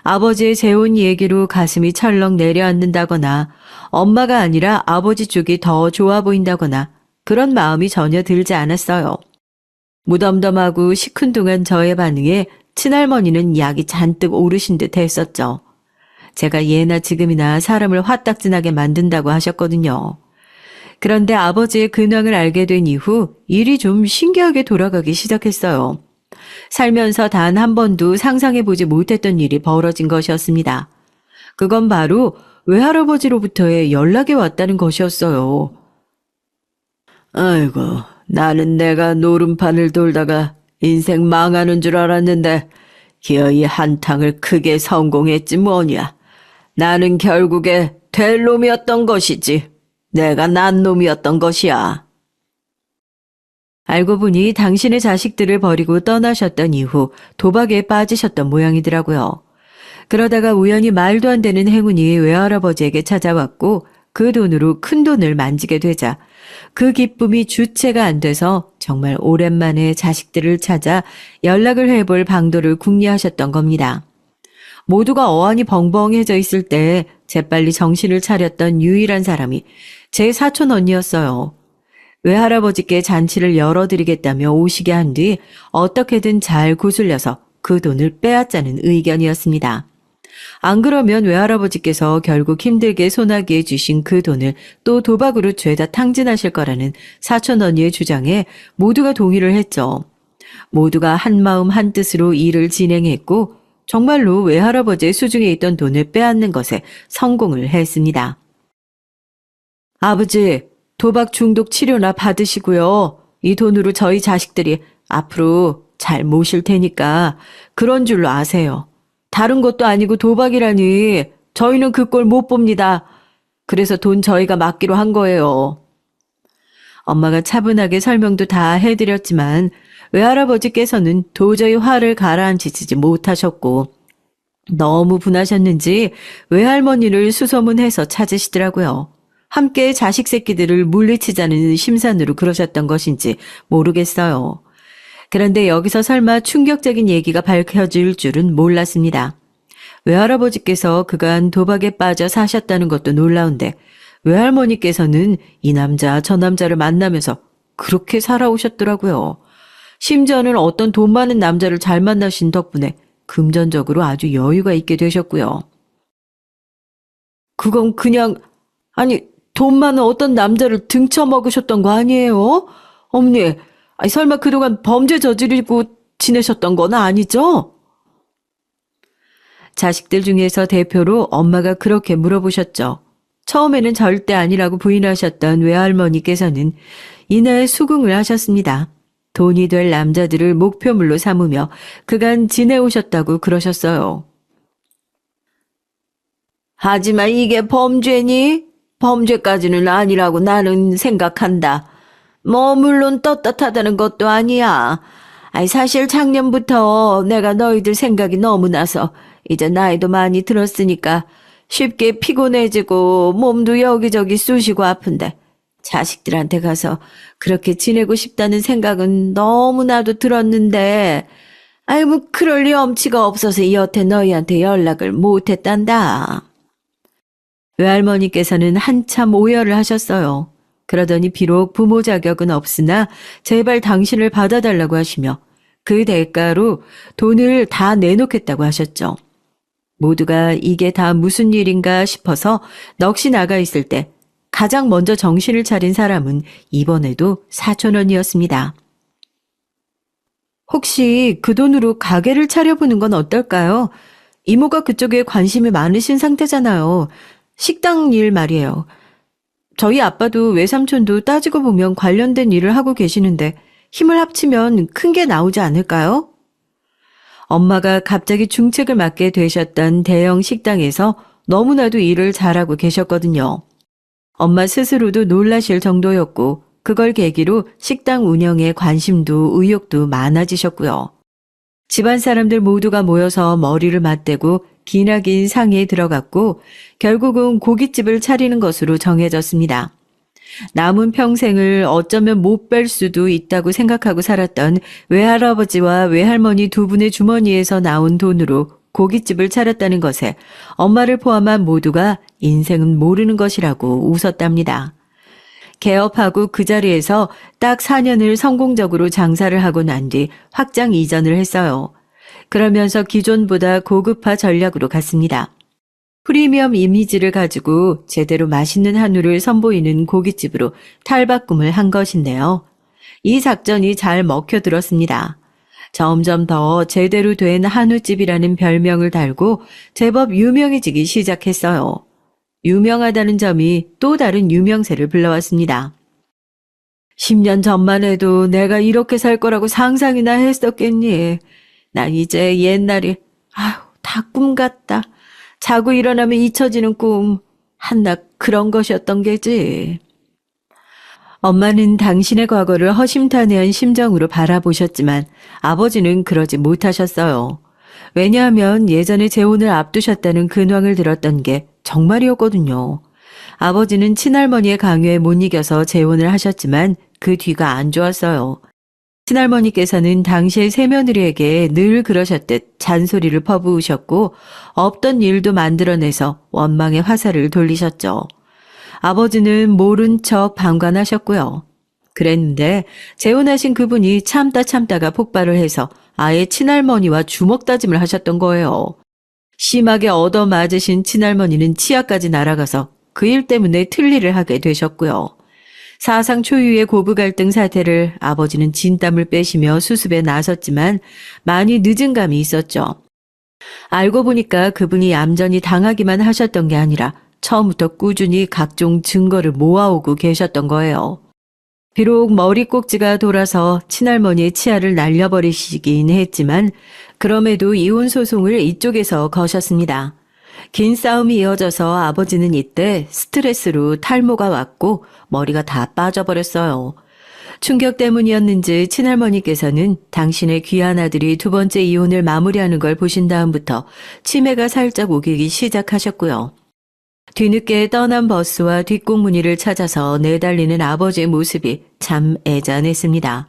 아버지의 재혼 얘기로 가슴이 철렁 내려앉는다거나 엄마가 아니라 아버지 쪽이 더 좋아 보인다거나 그런 마음이 전혀 들지 않았어요. 무덤덤하고 시큰둥한 저의 반응에 친할머니는 약이 잔뜩 오르신 듯 했었죠. 제가 예나 지금이나 사람을 화딱지나게 만든다고 하셨거든요. 그런데 아버지의 근황을 알게 된 이후 일이 좀 신기하게 돌아가기 시작했어요. 살면서 단 한 번도 상상해보지 못했던 일이 벌어진 것이었습니다. 그건 바로 외할아버지로부터의 연락이 왔다는 것이었어요. 아이고, 나는 내가 노름판을 돌다가 인생 망하는 줄 알았는데 기어이 한탕을 크게 성공했지 뭐냐. 나는 결국에 될 놈이었던 것이지. 내가 난 놈이었던 것이야. 알고 보니 당신의 자식들을 버리고 떠나셨던 이후 도박에 빠지셨던 모양이더라고요. 그러다가 우연히 말도 안 되는 행운이 외할아버지에게 찾아왔고 그 돈으로 큰 돈을 만지게 되자 그 기쁨이 주체가 안 돼서 정말 오랜만에 자식들을 찾아 연락을 해볼 방도를 궁리하셨던 겁니다. 모두가 어안이 벙벙해져 있을 때 재빨리 정신을 차렸던 유일한 사람이 제 사촌 언니였어요. 외할아버지께 잔치를 열어드리겠다며 오시게 한 뒤 어떻게든 잘 구슬려서 그 돈을 빼앗자는 의견이었습니다. 안 그러면 외할아버지께서 결국 힘들게 손아귀에 주신 그 돈을 또 도박으로 죄다 탕진하실 거라는 사촌 언니의 주장에 모두가 동의를 했죠. 모두가 한마음 한뜻으로 일을 진행했고 정말로 외할아버지의 수중에 있던 돈을 빼앗는 것에 성공을 했습니다. 아버지, 도박 중독 치료나 받으시고요. 이 돈으로 저희 자식들이 앞으로 잘 모실 테니까 그런 줄로 아세요. 다른 것도 아니고 도박이라니 저희는 그 꼴 못 봅니다. 그래서 돈 저희가 맡기로 한 거예요. 엄마가 차분하게 설명도 다 해드렸지만 외할아버지께서는 도저히 화를 가라앉히지 못하셨고 너무 분하셨는지 외할머니를 수소문해서 찾으시더라고요. 함께 자식 새끼들을 물리치자는 심산으로 그러셨던 것인지 모르겠어요. 그런데 여기서 설마 충격적인 얘기가 밝혀질 줄은 몰랐습니다. 외할아버지께서 그간 도박에 빠져 사셨다는 것도 놀라운데 외할머니께서는 이 남자 저 남자를 만나면서 그렇게 살아오셨더라고요. 심지어는 어떤 돈 많은 남자를 잘 만나신 덕분에 금전적으로 아주 여유가 있게 되셨고요. 그건 그냥 돈 많은 어떤 남자를 등쳐먹으셨던 거 아니에요? 어머니, 설마 그동안 범죄 저지르고 지내셨던 건 아니죠? 자식들 중에서 대표로 엄마가 그렇게 물어보셨죠. 처음에는 절대 아니라고 부인하셨던 외할머니께서는 이내 수긍을 하셨습니다. 돈이 될 남자들을 목표물로 삼으며 그간 지내오셨다고 그러셨어요. 하지만 이게 범죄니? 범죄까지는 아니라고 나는 생각한다. 물론 떳떳하다는 것도 아니야. 사실 작년부터 내가 너희들 생각이 너무 나서 이제 나이도 많이 들었으니까 쉽게 피곤해지고 몸도 여기저기 쑤시고 아픈데 자식들한테 가서 그렇게 지내고 싶다는 생각은 너무나도 들었는데 뭐 그럴 리 엄치가 없어서 여태 너희한테 연락을 못했단다. 외할머니께서는 한참 오열을 하셨어요. 그러더니 비록 부모 자격은 없으나 제발 당신을 받아달라고 하시며 그 대가로 돈을 다 내놓겠다고 하셨죠. 모두가 이게 다 무슨 일인가 싶어서 넋이 나가 있을 때 가장 먼저 정신을 차린 사람은 이번에도 4,000원이었습니다. 혹시 그 돈으로 가게를 차려보는 건 어떨까요? 이모가 그쪽에 관심이 많으신 상태잖아요. 식당 일 말이에요. 저희 아빠도 외삼촌도 따지고 보면 관련된 일을 하고 계시는데 힘을 합치면 큰 게 나오지 않을까요? 엄마가 갑자기 중책을 맡게 되셨던 대형 식당에서 너무나도 일을 잘하고 계셨거든요. 엄마 스스로도 놀라실 정도였고 그걸 계기로 식당 운영에 관심도 의욕도 많아지셨고요. 집안 사람들 모두가 모여서 머리를 맞대고 기나긴 상의에 들어갔고 결국은 고깃집을 차리는 것으로 정해졌습니다. 남은 평생을 어쩌면 못 뺄 수도 있다고 생각하고 살았던 외할아버지와 외할머니 두 분의 주머니에서 나온 돈으로 고깃집을 차렸다는 것에 엄마를 포함한 모두가 인생은 모르는 것이라고 웃었답니다. 개업하고 그 자리에서 딱 4년을 성공적으로 장사를 하고 난 뒤 확장 이전을 했어요. 그러면서 기존보다 고급화 전략으로 갔습니다. 프리미엄 이미지를 가지고 제대로 맛있는 한우를 선보이는 고깃집으로 탈바꿈을 한 것인데요. 이 작전이 잘 먹혀들었습니다. 점점 더 제대로 된 한우집이라는 별명을 달고 제법 유명해지기 시작했어요. 유명하다는 점이 또 다른 유명세를 불러왔습니다. 10년 전만 해도 내가 이렇게 살 거라고 상상이나 했었겠니? 난 이제 옛날이 다 꿈 같다. 자고 일어나면 잊혀지는 꿈. 한낱 그런 것이었던 게지. 엄마는 당신의 과거를 허심탄회한 심정으로 바라보셨지만 아버지는 그러지 못하셨어요. 왜냐하면 예전에 재혼을 앞두셨다는 근황을 들었던 게 정말이었거든요. 아버지는 친할머니의 강요에 못 이겨서 재혼을 하셨지만 그 뒤가 안 좋았어요. 친할머니께서는 당시의 새며느리에게 늘 그러셨듯 잔소리를 퍼부으셨고 없던 일도 만들어내서 원망의 화살을 돌리셨죠. 아버지는 모른 척 방관하셨고요. 그랬는데 재혼하신 그분이 참다가 폭발을 해서 아예 친할머니와 주먹 다짐을 하셨던 거예요. 심하게 얻어맞으신 친할머니는 치아까지 날아가서 그 일 때문에 틀니를 하게 되셨고요. 사상 초유의 고부 갈등 사태를 아버지는 진땀을 빼시며 수습에 나섰지만 많이 늦은 감이 있었죠. 알고 보니까 그분이 얌전히 당하기만 하셨던 게 아니라 처음부터 꾸준히 각종 증거를 모아오고 계셨던 거예요. 비록 머리 꼭지가 돌아서 친할머니의 치아를 날려버리시긴 했지만 그럼에도 이혼 소송을 이쪽에서 거셨습니다. 긴 싸움이 이어져서 아버지는 이때 스트레스로 탈모가 왔고 머리가 다 빠져버렸어요. 충격 때문이었는지 친할머니께서는 당신의 귀한 아들이 두 번째 이혼을 마무리하는 걸 보신 다음부터 치매가 살짝 오기 시작하셨고요. 뒤늦게 떠난 버스와 뒷공무니를 찾아서 내달리는 아버지의 모습이 참 애잔했습니다.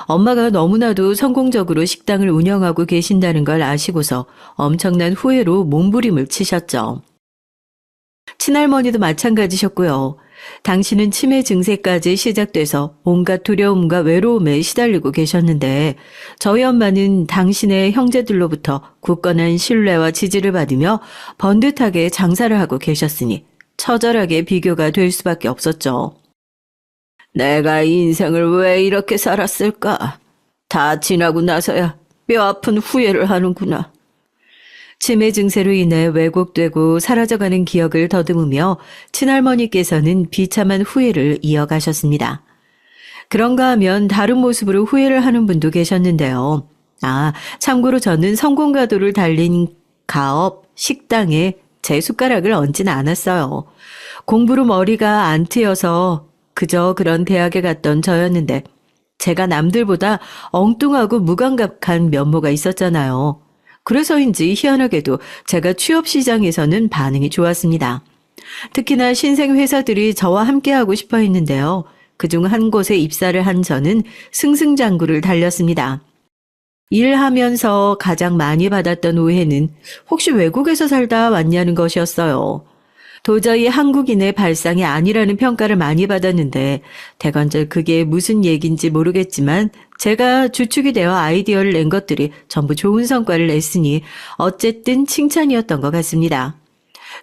엄마가 너무나도 성공적으로 식당을 운영하고 계신다는 걸 아시고서 엄청난 후회로 몸부림을 치셨죠. 친할머니도 마찬가지셨고요. 당신은 치매 증세까지 시작돼서 온갖 두려움과 외로움에 시달리고 계셨는데 저희 엄마는 당신의 형제들로부터 굳건한 신뢰와 지지를 받으며 번듯하게 장사를 하고 계셨으니 처절하게 비교가 될 수밖에 없었죠. 내가 인생을 왜 이렇게 살았을까? 다 지나고 나서야 뼈아픈 후회를 하는구나. 치매 증세로 인해 왜곡되고 사라져가는 기억을 더듬으며 친할머니께서는 비참한 후회를 이어가셨습니다. 그런가 하면 다른 모습으로 후회를 하는 분도 계셨는데요. 참고로 저는 성공가도를 달린 가업, 식당에 제 숟가락을 얹진 않았어요. 공부로 머리가 안 트여서 그저 그런 대학에 갔던 저였는데 제가 남들보다 엉뚱하고 무감각한 면모가 있었잖아요. 그래서인지 희한하게도 제가 취업 시장에서는 반응이 좋았습니다. 특히나 신생 회사들이 저와 함께하고 싶어 했는데요. 그중 한 곳에 입사를 한 저는 승승장구를 달렸습니다. 일하면서 가장 많이 받았던 오해는 혹시 외국에서 살다 왔냐는 것이었어요. 도저히 한국인의 발상이 아니라는 평가를 많이 받았는데 대관절 그게 무슨 얘기인지 모르겠지만 제가 주축이 되어 아이디어를 낸 것들이 전부 좋은 성과를 냈으니 어쨌든 칭찬이었던 것 같습니다.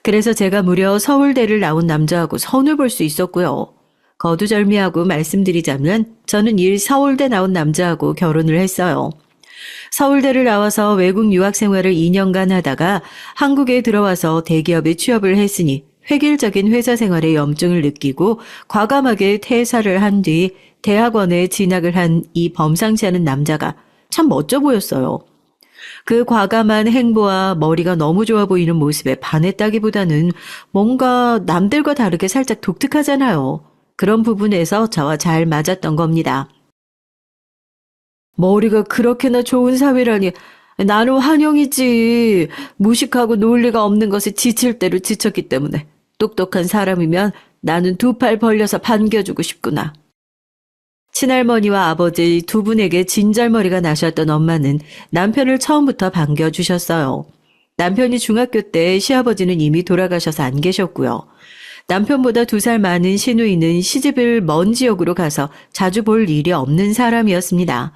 그래서 제가 무려 서울대를 나온 남자하고 선을 볼 수 있었고요. 거두절미하고 말씀드리자면 저는 서울대 나온 남자하고 결혼을 했어요. 서울대를 나와서 외국 유학 생활을 2년간 하다가 한국에 들어와서 대기업에 취업을 했으니 획일적인 회사 생활에 염증을 느끼고 과감하게 퇴사를 한 뒤 대학원에 진학을 한 이 범상치 않은 남자가 참 멋져 보였어요. 그 과감한 행보와 머리가 너무 좋아 보이는 모습에 반했다기보다는 뭔가 남들과 다르게 살짝 독특하잖아요. 그런 부분에서 저와 잘 맞았던 겁니다. 머리가 그렇게나 좋은 사위라니 나는 환영이지. 무식하고 논리가 없는 것에 지칠 대로 지쳤기 때문에 똑똑한 사람이면 나는 두 팔 벌려서 반겨주고 싶구나. 친할머니와 아버지 두 분에게 진절머리가 나셨던 엄마는 남편을 처음부터 반겨주셨어요. 남편이 중학교 때 시아버지는 이미 돌아가셔서 안 계셨고요. 남편보다 2살 많은 시누이는 시집을 먼 지역으로 가서 자주 볼 일이 없는 사람이었습니다.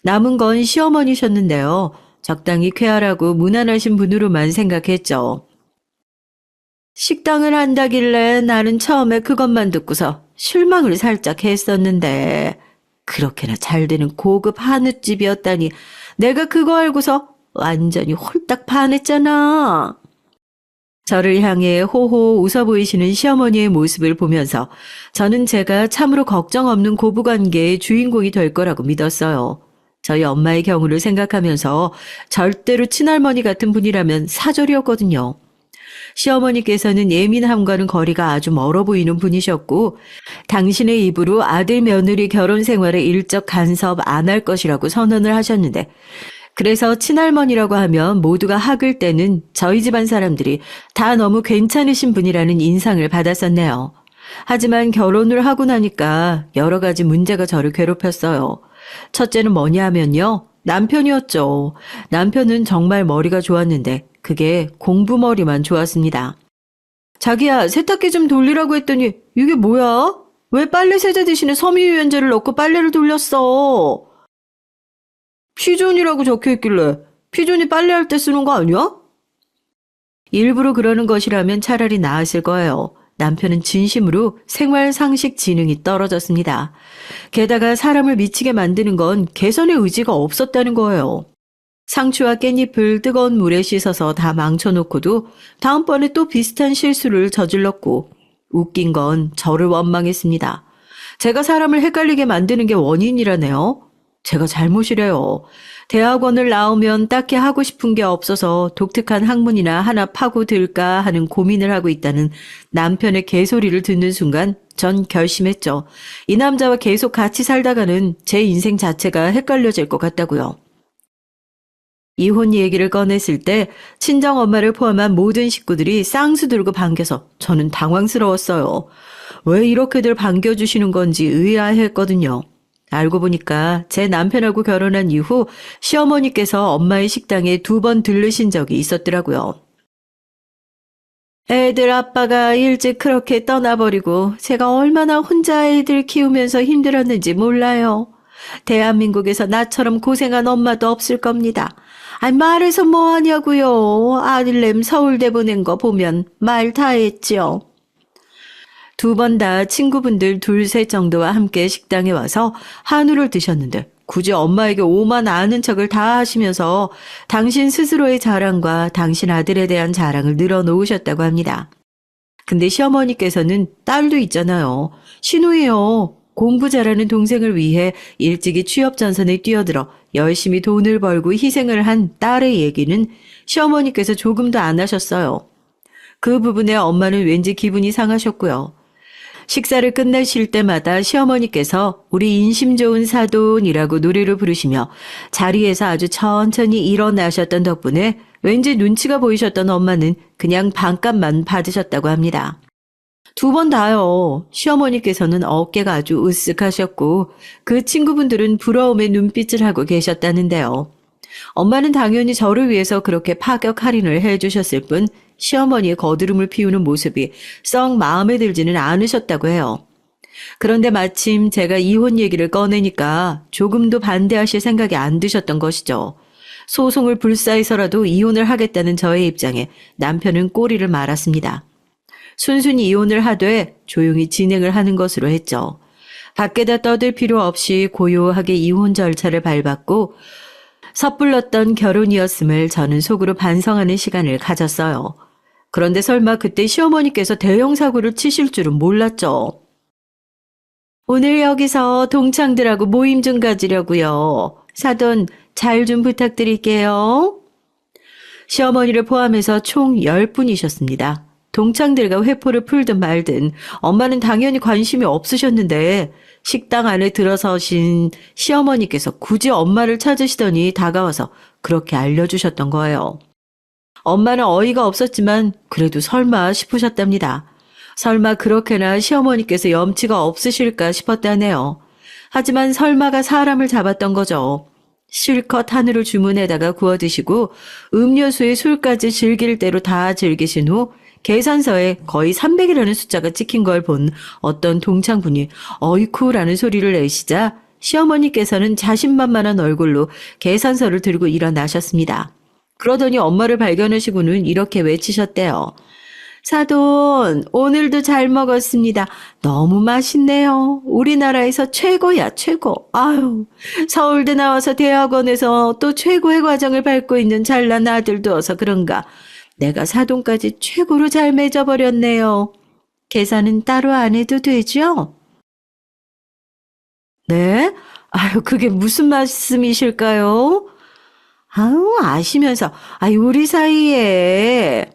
남은 건 시어머니셨는데요. 적당히 쾌활하고 무난하신 분으로만 생각했죠. 식당을 한다길래 나는 처음에 그것만 듣고서 실망을 살짝 했었는데 그렇게나 잘 되는 고급 한우집이었다니 내가 그거 알고서 완전히 홀딱 반했잖아. 저를 향해 호호 웃어 보이시는 시어머니의 모습을 보면서 저는 제가 참으로 걱정 없는 고부관계의 주인공이 될 거라고 믿었어요. 저희 엄마의 경우를 생각하면서 절대로 친할머니 같은 분이라면 사절이었거든요. 시어머니께서는 예민함과는 거리가 아주 멀어 보이는 분이셨고 당신의 입으로 아들 며느리 결혼 생활에 일적 간섭 안 할 것이라고 선언을 하셨는데 그래서 친할머니라고 하면 모두가 학을 때는 저희 집안 사람들이 다 너무 괜찮으신 분이라는 인상을 받았었네요. 하지만 결혼을 하고 나니까 여러 가지 문제가 저를 괴롭혔어요. 첫째는 뭐냐 하면요. 남편이었죠. 남편은 정말 머리가 좋았는데 그게 공부머리만 좋았습니다. 자기야, 세탁기 좀 돌리라고 했더니 이게 뭐야? 왜 빨래 세제 대신에 섬유유연제를 넣고 빨래를 돌렸어? 피존이라고 적혀있길래 피존이 빨래할 때 쓰는 거 아니야? 일부러 그러는 것이라면 차라리 나았을 거예요. 남편은 진심으로 생활 상식 지능이 떨어졌습니다. 게다가 사람을 미치게 만드는 건 개선의 의지가 없었다는 거예요. 상추와 깻잎을 뜨거운 물에 씻어서 다 망쳐놓고도 다음번에 또 비슷한 실수를 저질렀고 웃긴 건 저를 원망했습니다. 제가 사람을 헷갈리게 만드는 게 원인이라네요. 제가 잘못이래요. 대학원을 나오면 딱히 하고 싶은 게 없어서 독특한 학문이나 하나 파고들까 하는 고민을 하고 있다는 남편의 개소리를 듣는 순간 전 결심했죠. 이 남자와 계속 같이 살다가는 제 인생 자체가 헷갈려질 것 같다고요. 이혼 얘기를 꺼냈을 때 친정엄마를 포함한 모든 식구들이 쌍수 들고 반겨서 저는 당황스러웠어요. 왜 이렇게들 반겨주시는 건지 의아했거든요. 알고 보니까 제 남편하고 결혼한 이후 시어머니께서 엄마의 식당에 2번 들르신 적이 있었더라고요. 애들 아빠가 일찍 그렇게 떠나버리고 제가 얼마나 혼자 애들 키우면서 힘들었는지 몰라요. 대한민국에서 나처럼 고생한 엄마도 없을 겁니다. 말해서 뭐하냐고요. 아들냄 서울대 보낸 거 보면 말 다 했죠. 2번 다 친구분들 2-3 정도와 함께 식당에 와서 한우를 드셨는데 굳이 엄마에게 오만 아는 척을 다 하시면서 당신 스스로의 자랑과 당신 아들에 대한 자랑을 늘어놓으셨다고 합니다. 근데 시어머니께서는 딸도 있잖아요. 신우예요. 공부 잘하는 동생을 위해 일찍이 취업 전선에 뛰어들어 열심히 돈을 벌고 희생을 한 딸의 얘기는 시어머니께서 조금도 안 하셨어요. 그 부분에 엄마는 왠지 기분이 상하셨고요. 식사를 끝내실 때마다 시어머니께서 우리 인심 좋은 사돈이라고 노래를 부르시며 자리에서 아주 천천히 일어나셨던 덕분에 왠지 눈치가 보이셨던 엄마는 그냥 반값만 받으셨다고 합니다. 2번 다요. 시어머니께서는 어깨가 아주 으쓱하셨고 그 친구분들은 부러움의 눈빛을 하고 계셨다는데요. 엄마는 당연히 저를 위해서 그렇게 파격 할인을 해주셨을 뿐 시어머니의 거드름을 피우는 모습이 썩 마음에 들지는 않으셨다고 해요. 그런데 마침 제가 이혼 얘기를 꺼내니까 조금도 반대하실 생각이 안 드셨던 것이죠. 소송을 불사해서라도 이혼을 하겠다는 저의 입장에 남편은 꼬리를 말았습니다. 순순히 이혼을 하되 조용히 진행을 하는 것으로 했죠. 밖에다 떠들 필요 없이 고요하게 이혼 절차를 밟았고 섣불렀던 결혼이었음을 저는 속으로 반성하는 시간을 가졌어요. 그런데 설마 그때 시어머니께서 대형 사고를 치실 줄은 몰랐죠. 오늘 여기서 동창들하고 모임 좀 가지려고요. 사돈 잘 좀 부탁드릴게요. 시어머니를 포함해서 총 10분이셨습니다. 동창들과 회포를 풀든 말든 엄마는 당연히 관심이 없으셨는데 식당 안에 들어서신 시어머니께서 굳이 엄마를 찾으시더니 다가와서 그렇게 알려주셨던 거예요. 엄마는 어이가 없었지만 그래도 설마 싶으셨답니다. 설마 그렇게나 시어머니께서 염치가 없으실까 싶었다네요. 하지만 설마가 사람을 잡았던 거죠. 실컷 한우를 주문에다가 구워 드시고 음료수에 술까지 즐길 대로 다 즐기신 후 계산서에 거의 300이라는 숫자가 찍힌 걸 본 어떤 동창분이 어이쿠라는 소리를 내시자 시어머니께서는 자신만만한 얼굴로 계산서를 들고 일어나셨습니다. 그러더니 엄마를 발견하시고는 이렇게 외치셨대요. 사돈, 오늘도 잘 먹었습니다. 너무 맛있네요. 우리나라에서 최고야, 최고. 아유, 서울대 나와서 대학원에서 또 최고의 과정을 밟고 있는 잘난 아들 두어서 그런가. 내가 사돈까지 최고로 잘 맺어버렸네요. 계산은 따로 안 해도 되죠? 네? 아유, 그게 무슨 말씀이실까요? 아우, 아시면서, 우리 사이에.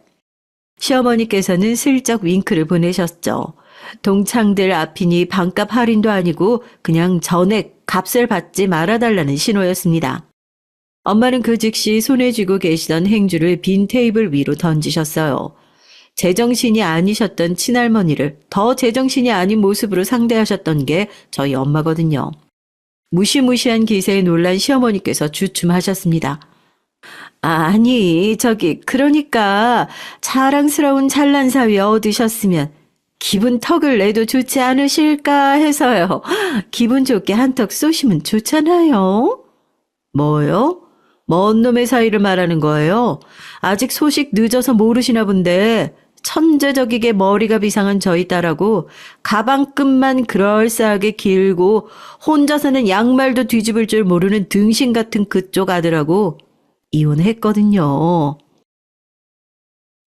시어머니께서는 슬쩍 윙크를 보내셨죠. 동창들 앞이니 반값 할인도 아니고 그냥 전액 값을 받지 말아달라는 신호였습니다. 엄마는 그 즉시 손에 쥐고 계시던 행주를 빈 테이블 위로 던지셨어요. 제정신이 아니셨던 친할머니를 더 제정신이 아닌 모습으로 상대하셨던 게 저희 엄마거든요. 무시무시한 기세에 놀란 시어머니께서 주춤하셨습니다. 아니, 그러니까 자랑스러운 잘난 사위 얻으셨으면 기분 턱을 내도 좋지 않으실까 해서요. 기분 좋게 한턱 쏘시면 좋잖아요. 뭐요? 먼 놈의 사이를 말하는 거예요? 아직 소식 늦어서 모르시나 본데 천재적이게 머리가 비상한 저희 딸하고 가방끈만 그럴싸하게 길고 혼자서는 양말도 뒤집을 줄 모르는 등신 같은 그쪽 아들하고 이혼했거든요.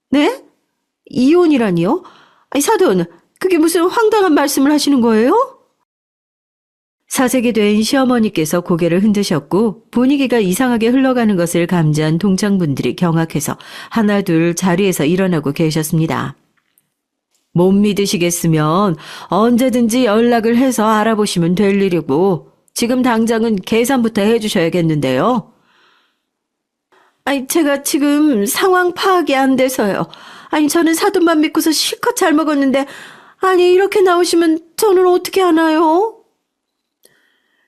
네? 이혼이라니요? 사돈, 그게 무슨 황당한 말씀을 하시는 거예요? 사색이 된 시어머니께서 고개를 흔드셨고 분위기가 이상하게 흘러가는 것을 감지한 동창분들이 경악해서 하나둘 자리에서 일어나고 계셨습니다. 못 믿으시겠으면 언제든지 연락을 해서 알아보시면 될 일이고 지금 당장은 계산부터 해주셔야겠는데요. 제가 지금 상황 파악이 안 돼서요. 저는 사돈만 믿고서 실컷 잘 먹었는데 이렇게 나오시면 저는 어떻게 하나요?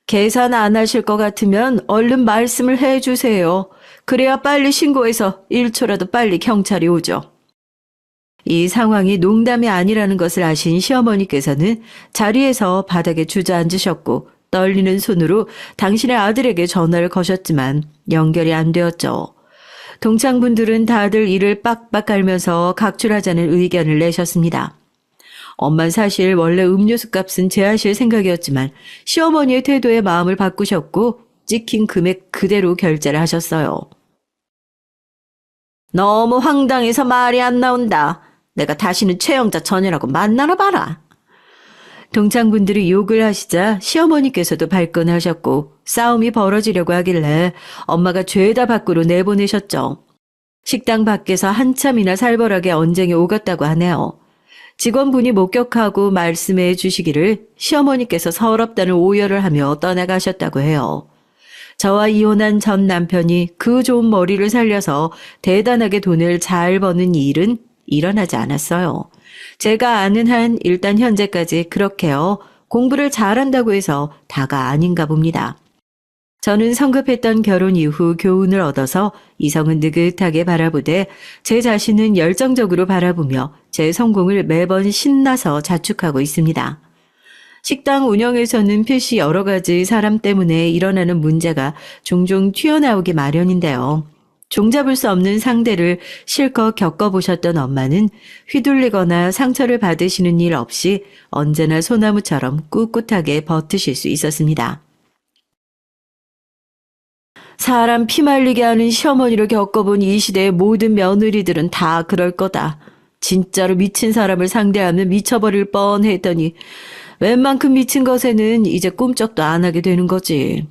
계산 안 하실 것 같으면 얼른 말씀을 해주세요. 그래야 빨리 신고해서 1초라도 빨리 경찰이 오죠. 이 상황이 농담이 아니라는 것을 아신 시어머니께서는 자리에서 바닥에 주저앉으셨고 떨리는 손으로 당신의 아들에게 전화를 거셨지만 연결이 안 되었죠. 동창분들은 다들 이를 빡빡 깔면서 각출하자는 의견을 내셨습니다. 엄만 사실 원래 음료수 값은 제하실 생각이었지만 시어머니의 태도에 마음을 바꾸셨고 찍힌 금액 그대로 결제를 하셨어요. 너무 황당해서 말이 안 나온다. 내가 다시는 최영자 전이라고 만나나 봐라. 동창분들이 욕을 하시자 시어머니께서도 발끈하셨고 싸움이 벌어지려고 하길래 엄마가 죄다 밖으로 내보내셨죠. 식당 밖에서 한참이나 살벌하게 언쟁이 오갔다고 하네요. 직원분이 목격하고 말씀해 주시기를 시어머니께서 서럽다는 오열을 하며 떠나가셨다고 해요. 저와 이혼한 전 남편이 그 좋은 머리를 살려서 대단하게 돈을 잘 버는 일은 일어나지 않았어요. 제가 아는 한 일단 현재까지 그렇게요. 공부를 잘한다고 해서 다가 아닌가 봅니다. 저는 성급했던 결혼 이후 교훈을 얻어서 이성은 느긋하게 바라보되 제 자신은 열정적으로 바라보며 제 성공을 매번 신나서 자축하고 있습니다. 식당 운영에서는 필시 여러 가지 사람 때문에 일어나는 문제가 종종 튀어나오기 마련인데요. 종잡을 수 없는 상대를 실컷 겪어보셨던 엄마는 휘둘리거나 상처를 받으시는 일 없이 언제나 소나무처럼 꿋꿋하게 버티실 수 있었습니다. 사람 피말리게 하는 시어머니를 겪어본 이 시대의 모든 며느리들은 다 그럴 거다. 진짜로 미친 사람을 상대하면 미쳐버릴 뻔했더니 웬만큼 미친 것에는 이제 꿈쩍도 안 하게 되는 거지.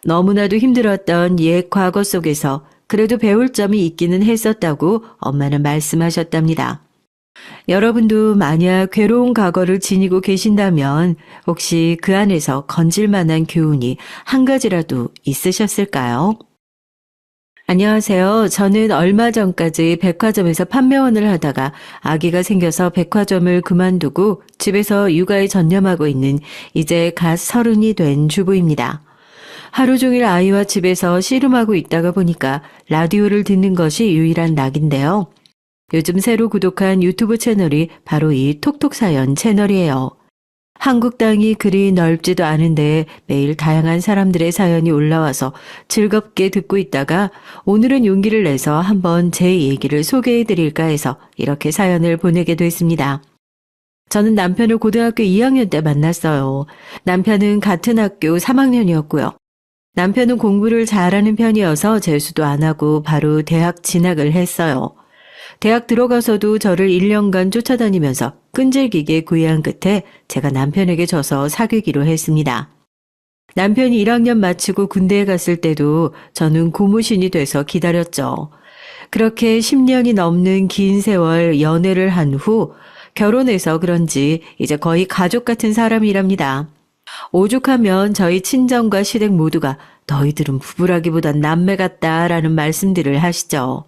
너무나도 힘들었던 옛 과거 속에서 그래도 배울 점이 있기는 했었다고 엄마는 말씀하셨답니다. 여러분도 만약 괴로운 과거를 지니고 계신다면 혹시 그 안에서 건질 만한 교훈이 한 가지라도 있으셨을까요? 안녕하세요. 저는 얼마 전까지 백화점에서 판매원을 하다가 아기가 생겨서 백화점을 그만두고 집에서 육아에 전념하고 있는 이제 갓 30이 된 주부입니다. 하루 종일 아이와 집에서 씨름하고 있다가 보니까 라디오를 듣는 것이 유일한 낙인데요. 요즘 새로 구독한 유튜브 채널이 바로 이 톡톡사연 채널이에요. 한국 땅이 그리 넓지도 않은데 매일 다양한 사람들의 사연이 올라와서 즐겁게 듣고 있다가 오늘은 용기를 내서 한번 제 얘기를 소개해 드릴까 해서 이렇게 사연을 보내게 됐습니다. 저는 남편을 고등학교 2학년 때 만났어요. 남편은 같은 학교 3학년이었고요. 남편은 공부를 잘하는 편이어서 재수도 안 하고 바로 대학 진학을 했어요. 대학 들어가서도 저를 1년간 쫓아다니면서 끈질기게 구애한 끝에 제가 남편에게 져서 사귀기로 했습니다. 남편이 1학년 마치고 군대에 갔을 때도 저는 고무신이 돼서 기다렸죠. 그렇게 10년이 넘는 긴 세월 연애를 한 후 결혼해서 그런지 이제 거의 가족 같은 사람이랍니다. 오죽하면 저희 친정과 시댁 모두가 너희들은 부부라기보단 남매 같다라는 말씀들을 하시죠.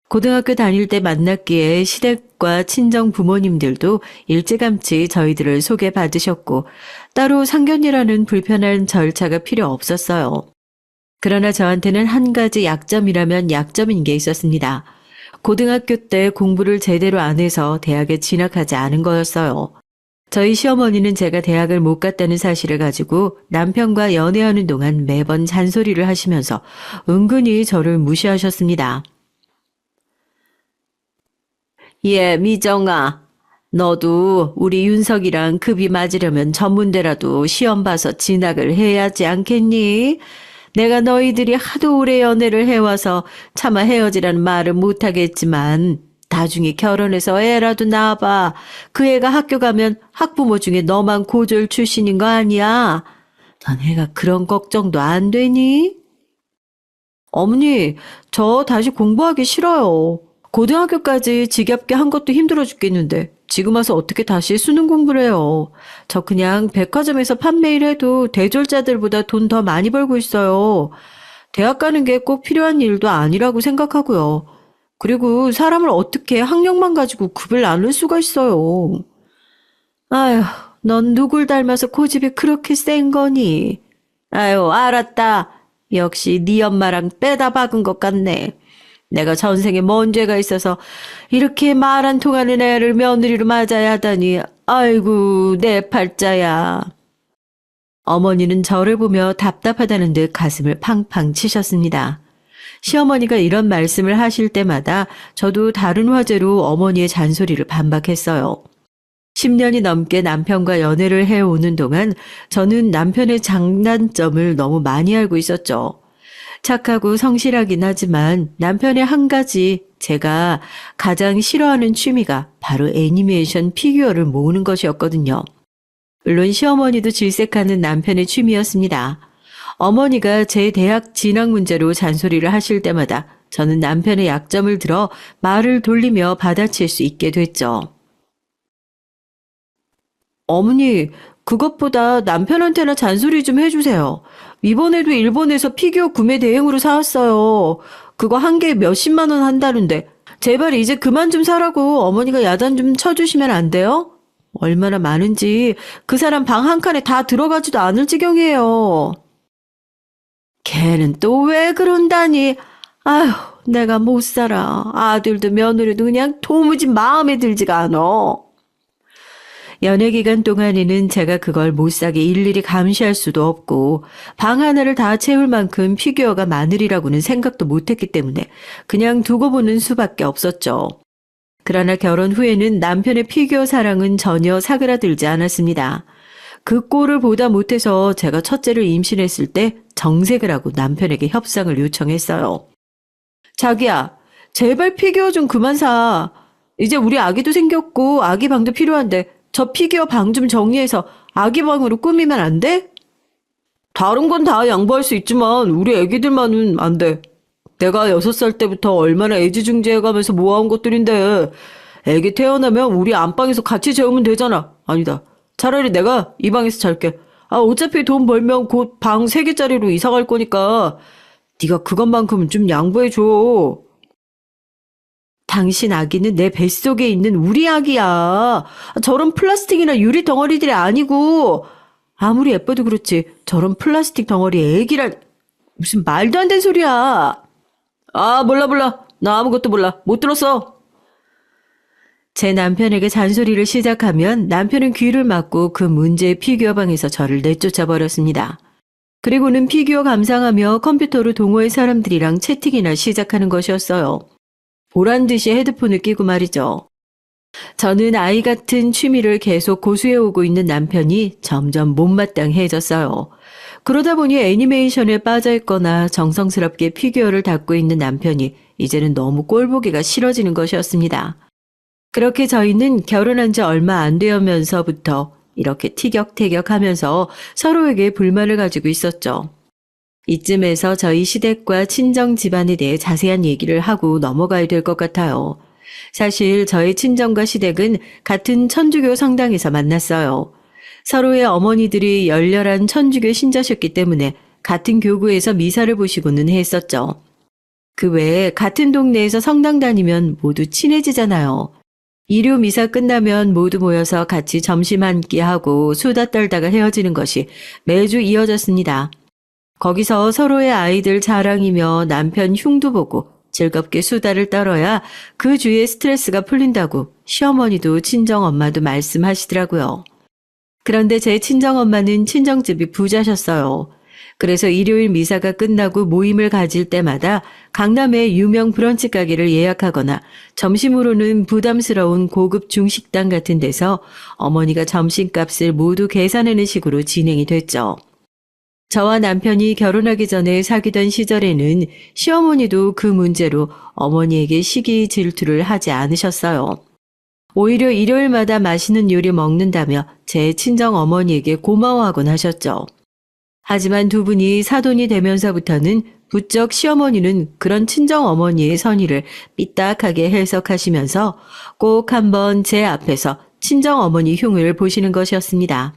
고등학교 다닐 때 만났기에 시댁과 친정 부모님들도 일찌감치 저희들을 소개받으셨고 따로 상견례라는 불편한 절차가 필요 없었어요. 그러나 저한테는 한 가지 약점이라면 약점인 게 있었습니다. 고등학교 때 공부를 제대로 안 해서 대학에 진학하지 않은 거였어요. 저희 시어머니는 제가 대학을 못 갔다는 사실을 가지고 남편과 연애하는 동안 매번 잔소리를 하시면서 은근히 저를 무시하셨습니다. 예, 미정아. 너도 우리 윤석이랑 급이 맞으려면 전문대라도 시험 봐서 진학을 해야지 않겠니? 내가 너희들이 하도 오래 연애를 해와서 차마 헤어지라는 말은 못하겠지만 나중에 결혼해서 애라도 낳아봐. 그 애가 학교 가면 학부모 중에 너만 고졸 출신인 거 아니야? 넌 애가 그런 걱정도 안 되니? 어머니, 저 다시 공부하기 싫어요. 고등학교까지 지겹게 한 것도 힘들어 죽겠는데 지금 와서 어떻게 다시 수능 공부를 해요. 저 그냥 백화점에서 판매일 해도 대졸자들보다 돈 더 많이 벌고 있어요. 대학 가는 게 꼭 필요한 일도 아니라고 생각하고요. 그리고 사람을 어떻게 학력만 가지고 급을 나눌 수가 있어요. 아휴, 넌 누굴 닮아서 고집이 그렇게 센 거니? 아유, 알았다. 역시 네 엄마랑 빼다 박은 것 같네. 내가 전생에 뭔 죄가 있어서 이렇게 말 안 통하는 애를 며느리로 맞아야 하다니. 아이고, 내 팔자야. 어머니는 저를 보며 답답하다는 듯 가슴을 팡팡 치셨습니다. 시어머니가 이런 말씀을 하실 때마다 저도 다른 화제로 어머니의 잔소리를 반박했어요. 10년이 넘게 남편과 연애를 해오는 동안 저는 남편의 장단점을 너무 많이 알고 있었죠. 착하고 성실하긴 하지만 남편의 한 가지 제가 가장 싫어하는 취미가 바로 애니메이션 피규어를 모으는 것이었거든요. 물론 시어머니도 질색하는 남편의 취미였습니다. 어머니가 제 대학 진학 문제로 잔소리를 하실 때마다 저는 남편의 약점을 들어 말을 돌리며 받아칠 수 있게 됐죠. 어머니, 그것보다 남편한테나 잔소리 좀 해주세요. 이번에도 일본에서 피규어 구매 대행으로 사왔어요. 그거 한 개에 몇십만 원 한다는데. 제발 이제 그만 좀 사라고 어머니가 야단 좀 쳐주시면 안 돼요? 얼마나 많은지 그 사람 방 한 칸에 다 들어가지도 않을 지경이에요. 걔는 또 왜 그런다니. 아휴, 내가 못 살아. 아들도 며느리도 그냥 도무지 마음에 들지가 않아. 연애 기간 동안에는 제가 그걸 못 사게 일일이 감시할 수도 없고 방 하나를 다 채울 만큼 피규어가 많으리라고는 생각도 못했기 때문에 그냥 두고 보는 수밖에 없었죠. 그러나 결혼 후에는 남편의 피규어 사랑은 전혀 사그라들지 않았습니다. 그 꼴을 보다 못해서 제가 첫째를 임신했을 때 정색을 하고 남편에게 협상을 요청했어요. 자기야, 제발 피규어 좀 그만 사. 이제 우리 아기도 생겼고 아기 방도 필요한데 저 피규어 방 좀 정리해서 아기 방으로 꾸미면 안 돼? 다른 건 다 양보할 수 있지만 우리 애기들만은 안 돼. 내가 6살 때부터 얼마나 애지중지해가면서 모아온 것들인데 애기 태어나면 우리 안방에서 같이 재우면 되잖아. 아니다. 차라리 내가 이 방에서 잘게. 어차피 돈 벌면 곧 방 3개짜리로 이사 갈 거니까 네가 그것만큼은 좀 양보해줘. 당신 아기는 내 뱃속에 있는 우리 아기야. 저런 플라스틱이나 유리 덩어리들이 아니고 아무리 예뻐도 그렇지 저런 플라스틱 덩어리 애기란 무슨 말도 안 되는 소리야. 몰라. 나 아무것도 몰라. 못 들었어. 제 남편에게 잔소리를 시작하면 남편은 귀를 막고 그 문제의 피규어 방에서 저를 내쫓아 버렸습니다. 그리고는 피규어 감상하며 컴퓨터로 동호회 사람들이랑 채팅이나 시작하는 것이었어요. 보란 듯이 헤드폰을 끼고 말이죠. 저는 아이 같은 취미를 계속 고수해오고 있는 남편이 점점 못마땅해졌어요. 그러다 보니 애니메이션에 빠져있거나 정성스럽게 피규어를 닦고 있는 남편이 이제는 너무 꼴보기가 싫어지는 것이었습니다. 그렇게 저희는 결혼한 지 얼마 안 되면서부터 이렇게 티격태격하면서 서로에게 불만을 가지고 있었죠. 이쯤에서 저희 시댁과 친정 집안에 대해 자세한 얘기를 하고 넘어가야 될 것 같아요. 사실 저희 친정과 시댁은 같은 천주교 성당에서 만났어요. 서로의 어머니들이 열렬한 천주교 신자셨기 때문에 같은 교구에서 미사를 보시고는 했었죠. 그 외에 같은 동네에서 성당 다니면 모두 친해지잖아요. 일요 미사 끝나면 모두 모여서 같이 점심 한 끼 하고 수다 떨다가 헤어지는 것이 매주 이어졌습니다. 거기서 서로의 아이들 자랑이며 남편 흉도 보고 즐겁게 수다를 떨어야 그 주위의 스트레스가 풀린다고 시어머니도 친정엄마도 말씀하시더라고요. 그런데 제 친정엄마는 친정집이 부자셨어요. 그래서 일요일 미사가 끝나고 모임을 가질 때마다 강남의 유명 브런치 가게를 예약하거나 점심으로는 부담스러운 고급 중식당 같은 데서 어머니가 점심값을 모두 계산하는 식으로 진행이 됐죠. 저와 남편이 결혼하기 전에 사귀던 시절에는 시어머니도 그 문제로 어머니에게 시기 질투를 하지 않으셨어요. 오히려 일요일마다 맛있는 요리 먹는다며 제 친정 어머니에게 고마워하곤 하셨죠. 하지만 두 분이 사돈이 되면서부터는 부쩍 시어머니는 그런 친정 어머니의 선의를 삐딱하게 해석하시면서 꼭 한번 제 앞에서 친정 어머니 흉을 보시는 것이었습니다.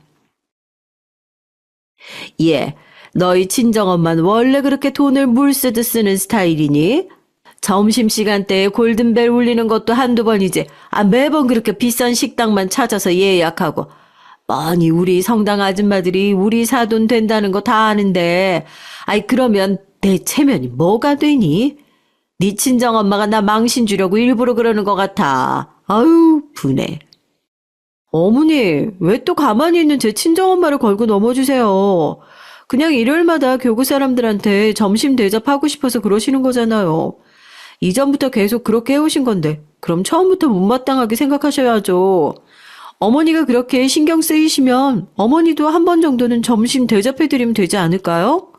예, 너희 친정엄마는 원래 그렇게 돈을 물 쓰듯 쓰는 스타일이니? 점심시간대에 골든벨 울리는 것도 한두 번이지. 매번 그렇게 비싼 식당만 찾아서 예약하고. 뻔히 우리 성당 아줌마들이 우리 사돈 된다는 거 다 아는데. 그러면 내 체면이 뭐가 되니? 네 친정엄마가 나 망신 주려고 일부러 그러는 것 같아. 아유, 분해. 어머니, 왜 또 가만히 있는 제 친정엄마를 걸고 넘어주세요. 그냥 일요일마다 교구 사람들한테 점심 대접하고 싶어서 그러시는 거잖아요. 이전부터 계속 그렇게 해오신 건데 그럼 처음부터 못마땅하게 생각하셔야죠. 어머니가 그렇게 신경 쓰이시면 어머니도 한 번 정도는 점심 대접해드리면 되지 않을까요?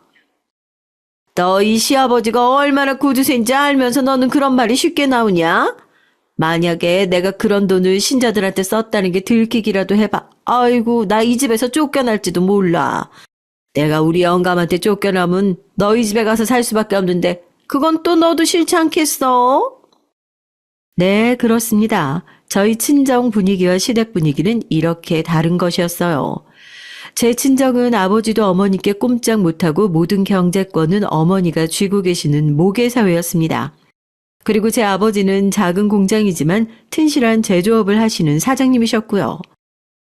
너희 시아버지가 얼마나 구두쇠인지 알면서 너는 그런 말이 쉽게 나오냐? 만약에 내가 그런 돈을 신자들한테 썼다는 게 들키기라도 해봐. 아이고, 나 이 집에서 쫓겨날지도 몰라. 내가 우리 영감한테 쫓겨나면 너희 집에 가서 살 수밖에 없는데 그건 또 너도 싫지 않겠어? 네, 그렇습니다. 저희 친정 분위기와 시댁 분위기는 이렇게 다른 것이었어요. 제 친정은 아버지도 어머니께 꼼짝 못하고 모든 경제권은 어머니가 쥐고 계시는 모계사회였습니다. 그리고 제 아버지는 작은 공장이지만 튼실한 제조업을 하시는 사장님이셨고요.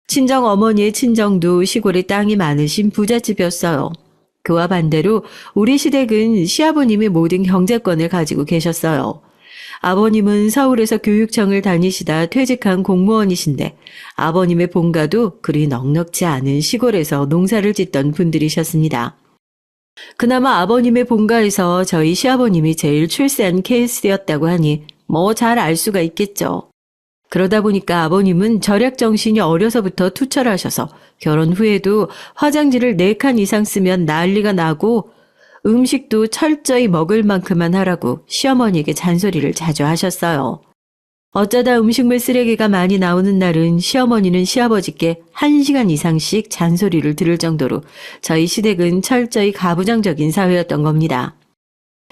친정 어머니의 친정도 시골에 땅이 많으신 부잣집이었어요. 그와 반대로 우리 시댁은 시아버님이 모든 경제권을 가지고 계셨어요. 아버님은 서울에서 교육청을 다니시다 퇴직한 공무원이신데 아버님의 본가도 그리 넉넉지 않은 시골에서 농사를 짓던 분들이셨습니다. 그나마 아버님의 본가에서 저희 시아버님이 제일 출세한 케이스였다고 하니 뭐 잘 알 수가 있겠죠. 그러다 보니까 아버님은 절약 정신이 어려서부터 투철하셔서 결혼 후에도 화장지를 4칸 이상 쓰면 난리가 나고 음식도 철저히 먹을 만큼만 하라고 시어머니에게 잔소리를 자주 하셨어요. 어쩌다 음식물 쓰레기가 많이 나오는 날은 시어머니는 시아버지께 1시간 이상씩 잔소리를 들을 정도로 저희 시댁은 철저히 가부장적인 사회였던 겁니다.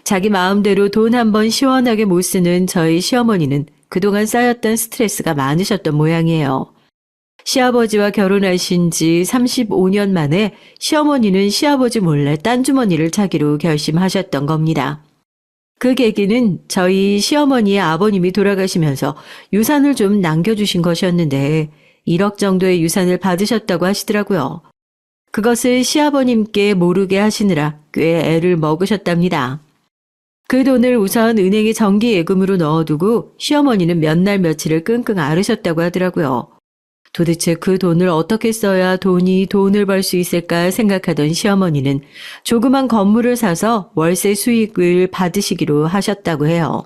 자기 마음대로 돈 한 번 시원하게 못 쓰는 저희 시어머니는 그동안 쌓였던 스트레스가 많으셨던 모양이에요. 시아버지와 결혼하신 지 35년 만에 시어머니는 시아버지 몰래 딴 주머니를 차기로 결심하셨던 겁니다. 그 계기는 저희 시어머니의 아버님이 돌아가시면서 유산을 좀 남겨주신 것이었는데 1억 정도의 유산을 받으셨다고 하시더라고요. 그것을 시아버님께 모르게 하시느라 꽤 애를 먹으셨답니다. 그 돈을 우선 은행에 정기 예금으로 넣어두고 시어머니는 몇 날 며칠을 끙끙 앓으셨다고 하더라고요. 도대체 그 돈을 어떻게 써야 돈을 벌 수 있을까 생각하던 시어머니는 조그만 건물을 사서 월세 수익을 받으시기로 하셨다고 해요.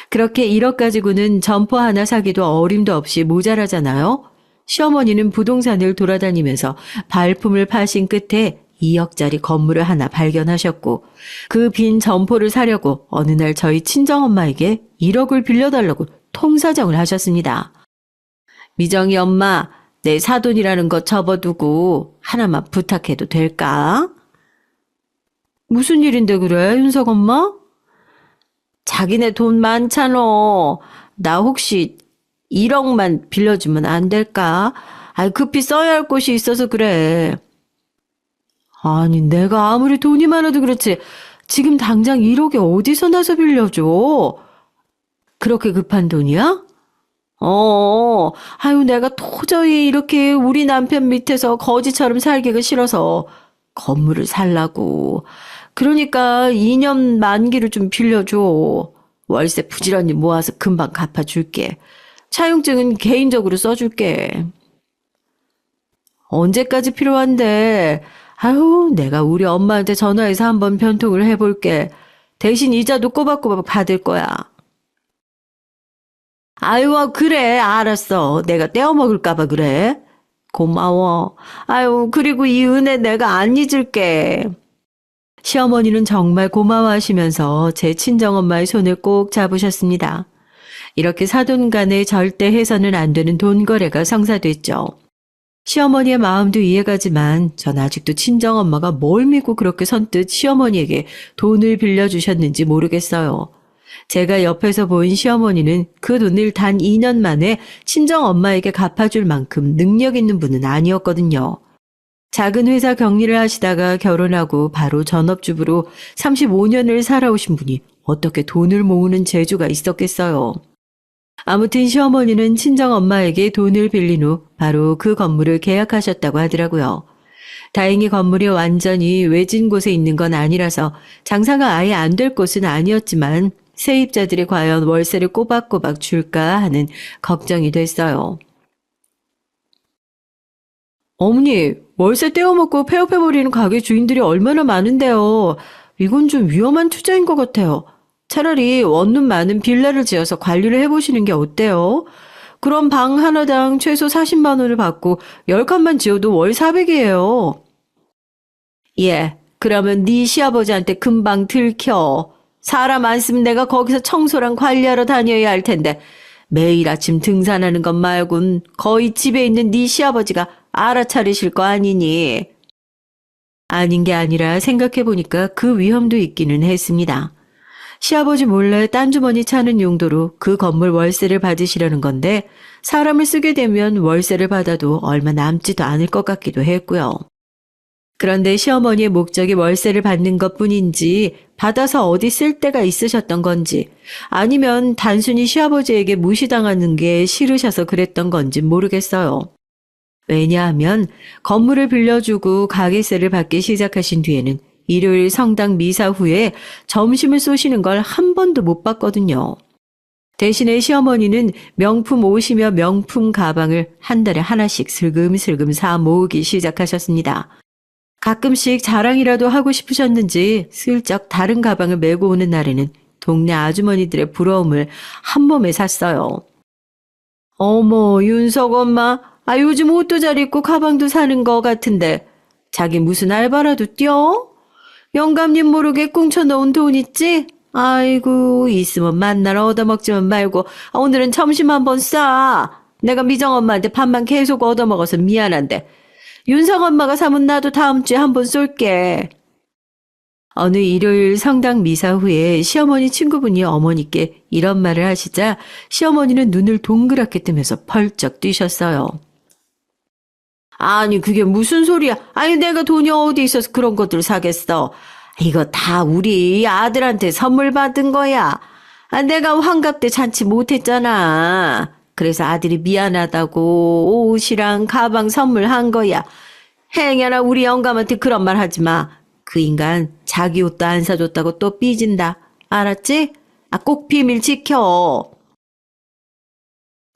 그렇게 1억 가지고는 점포 하나 사기도 어림도 없이 모자라잖아요. 시어머니는 부동산을 돌아다니면서 발품을 파신 끝에 2억짜리 건물을 하나 발견하셨고 그 빈 점포를 사려고 어느 날 저희 친정엄마에게 1억을 빌려달라고 통사정을 하셨습니다. 미정이 엄마, 내 사돈이라는 거 접어두고 하나만 부탁해도 될까? 무슨 일인데 그래, 윤석 엄마? 자기네 돈 많잖아. 나 혹시 1억만 빌려주면 안 될까? 급히 써야 할 곳이 있어서 그래. 아니, 내가 아무리 돈이 많아도 그렇지. 지금 당장 1억이 어디서 나서 빌려줘? 그렇게 급한 돈이야? 내가 도저히 이렇게 우리 남편 밑에서 거지처럼 살기가 싫어서 건물을 살라고. 그러니까 2년 만기를 좀 빌려줘. 월세 부지런히 모아서 금방 갚아줄게. 차용증은 개인적으로 써줄게. 언제까지 필요한데? 내가 우리 엄마한테 전화해서 한번 변통을 해볼게. 대신 이자도 꼬박꼬박 받을 거야. 그래, 알았어. 내가 떼어먹을까봐 그래. 고마워. 그리고 이 은혜 내가 안 잊을게. 시어머니는 정말 고마워하시면서 제 친정엄마의 손을 꼭 잡으셨습니다. 이렇게 사돈 간에 절대 해서는 안 되는 돈 거래가 성사됐죠. 시어머니의 마음도 이해가지만 전 아직도 친정엄마가 뭘 믿고 그렇게 선뜻 시어머니에게 돈을 빌려주셨는지 모르겠어요. 제가 옆에서 본 시어머니는 그 돈을 단 2년 만에 친정엄마에게 갚아줄 만큼 능력 있는 분은 아니었거든요. 작은 회사 격리를 하시다가 결혼하고 바로 전업주부로 35년을 살아오신 분이 어떻게 돈을 모으는 재주가 있었겠어요. 아무튼 시어머니는 친정엄마에게 돈을 빌린 후 바로 그 건물을 계약하셨다고 하더라고요. 다행히 건물이 완전히 외진 곳에 있는 건 아니라서 장사가 아예 안 될 곳은 아니었지만 세입자들이 과연 월세를 꼬박꼬박 줄까 하는 걱정이 됐어요. 어머니, 월세 떼어먹고 폐업해버리는 가게 주인들이 얼마나 많은데요. 이건 좀 위험한 투자인 것 같아요. 차라리 원룸 많은 빌라를 지어서 관리를 해보시는 게 어때요? 그럼 방 하나당 최소 40만 원을 받고 10칸만 지어도 월 400이에요. 예, 그러면 네 시아버지한테 금방 들켜. 사람 안 쓰면 내가 거기서 청소랑 관리하러 다녀야 할 텐데 매일 아침 등산하는 것 말곤 거의 집에 있는 네 시아버지가 알아차리실 거 아니니. 아닌 게 아니라 생각해보니까 그 위험도 있기는 했습니다. 시아버지 몰래 딴 주머니 차는 용도로 그 건물 월세를 받으시려는 건데 사람을 쓰게 되면 월세를 받아도 얼마 남지도 않을 것 같기도 했고요. 그런데 시어머니의 목적이 월세를 받는 것뿐인지 받아서 어디 쓸 데가 있으셨던 건지 아니면 단순히 시아버지에게 무시당하는 게 싫으셔서 그랬던 건지 모르겠어요. 왜냐하면 건물을 빌려주고 가게세를 받기 시작하신 뒤에는 일요일 성당 미사 후에 점심을 쏘시는 걸 한 번도 못 봤거든요. 대신에 시어머니는 명품 옷이며 명품 가방을 한 달에 하나씩 슬금슬금 사 모으기 시작하셨습니다. 가끔씩 자랑이라도 하고 싶으셨는지 슬쩍 다른 가방을 메고 오는 날에는 동네 아주머니들의 부러움을 한 몸에 샀어요. 어머, 윤석 엄마, 요즘 옷도 잘 입고 가방도 사는 거 같은데 자기 무슨 알바라도 뛰어? 영감님 모르게 꽁쳐놓은 돈 있지? 아이고, 있으면 만나러 얻어먹지만 말고 오늘은 점심 한번 싸. 내가 미정 엄마한테 밥만 계속 얻어먹어서 미안한데 윤석 엄마가 사면 나도 다음 주에 한번 쏠게. 어느 일요일 성당 미사 후에 시어머니 친구분이 어머니께 이런 말을 하시자 시어머니는 눈을 동그랗게 뜨면서 펄쩍 뛰셨어요. 아니 그게 무슨 소리야. 아니 내가 돈이 어디 있어서 그런 것들 사겠어. 이거 다 우리 아들한테 선물 받은 거야. 내가 환갑 때 잔치 못했잖아. 그래서 아들이 미안하다고 옷이랑 가방 선물한 거야. 행여나 우리 영감한테 그런 말 하지 마. 그 인간 자기 옷도 안 사줬다고 또 삐진다. 알았지? 꼭 비밀 지켜.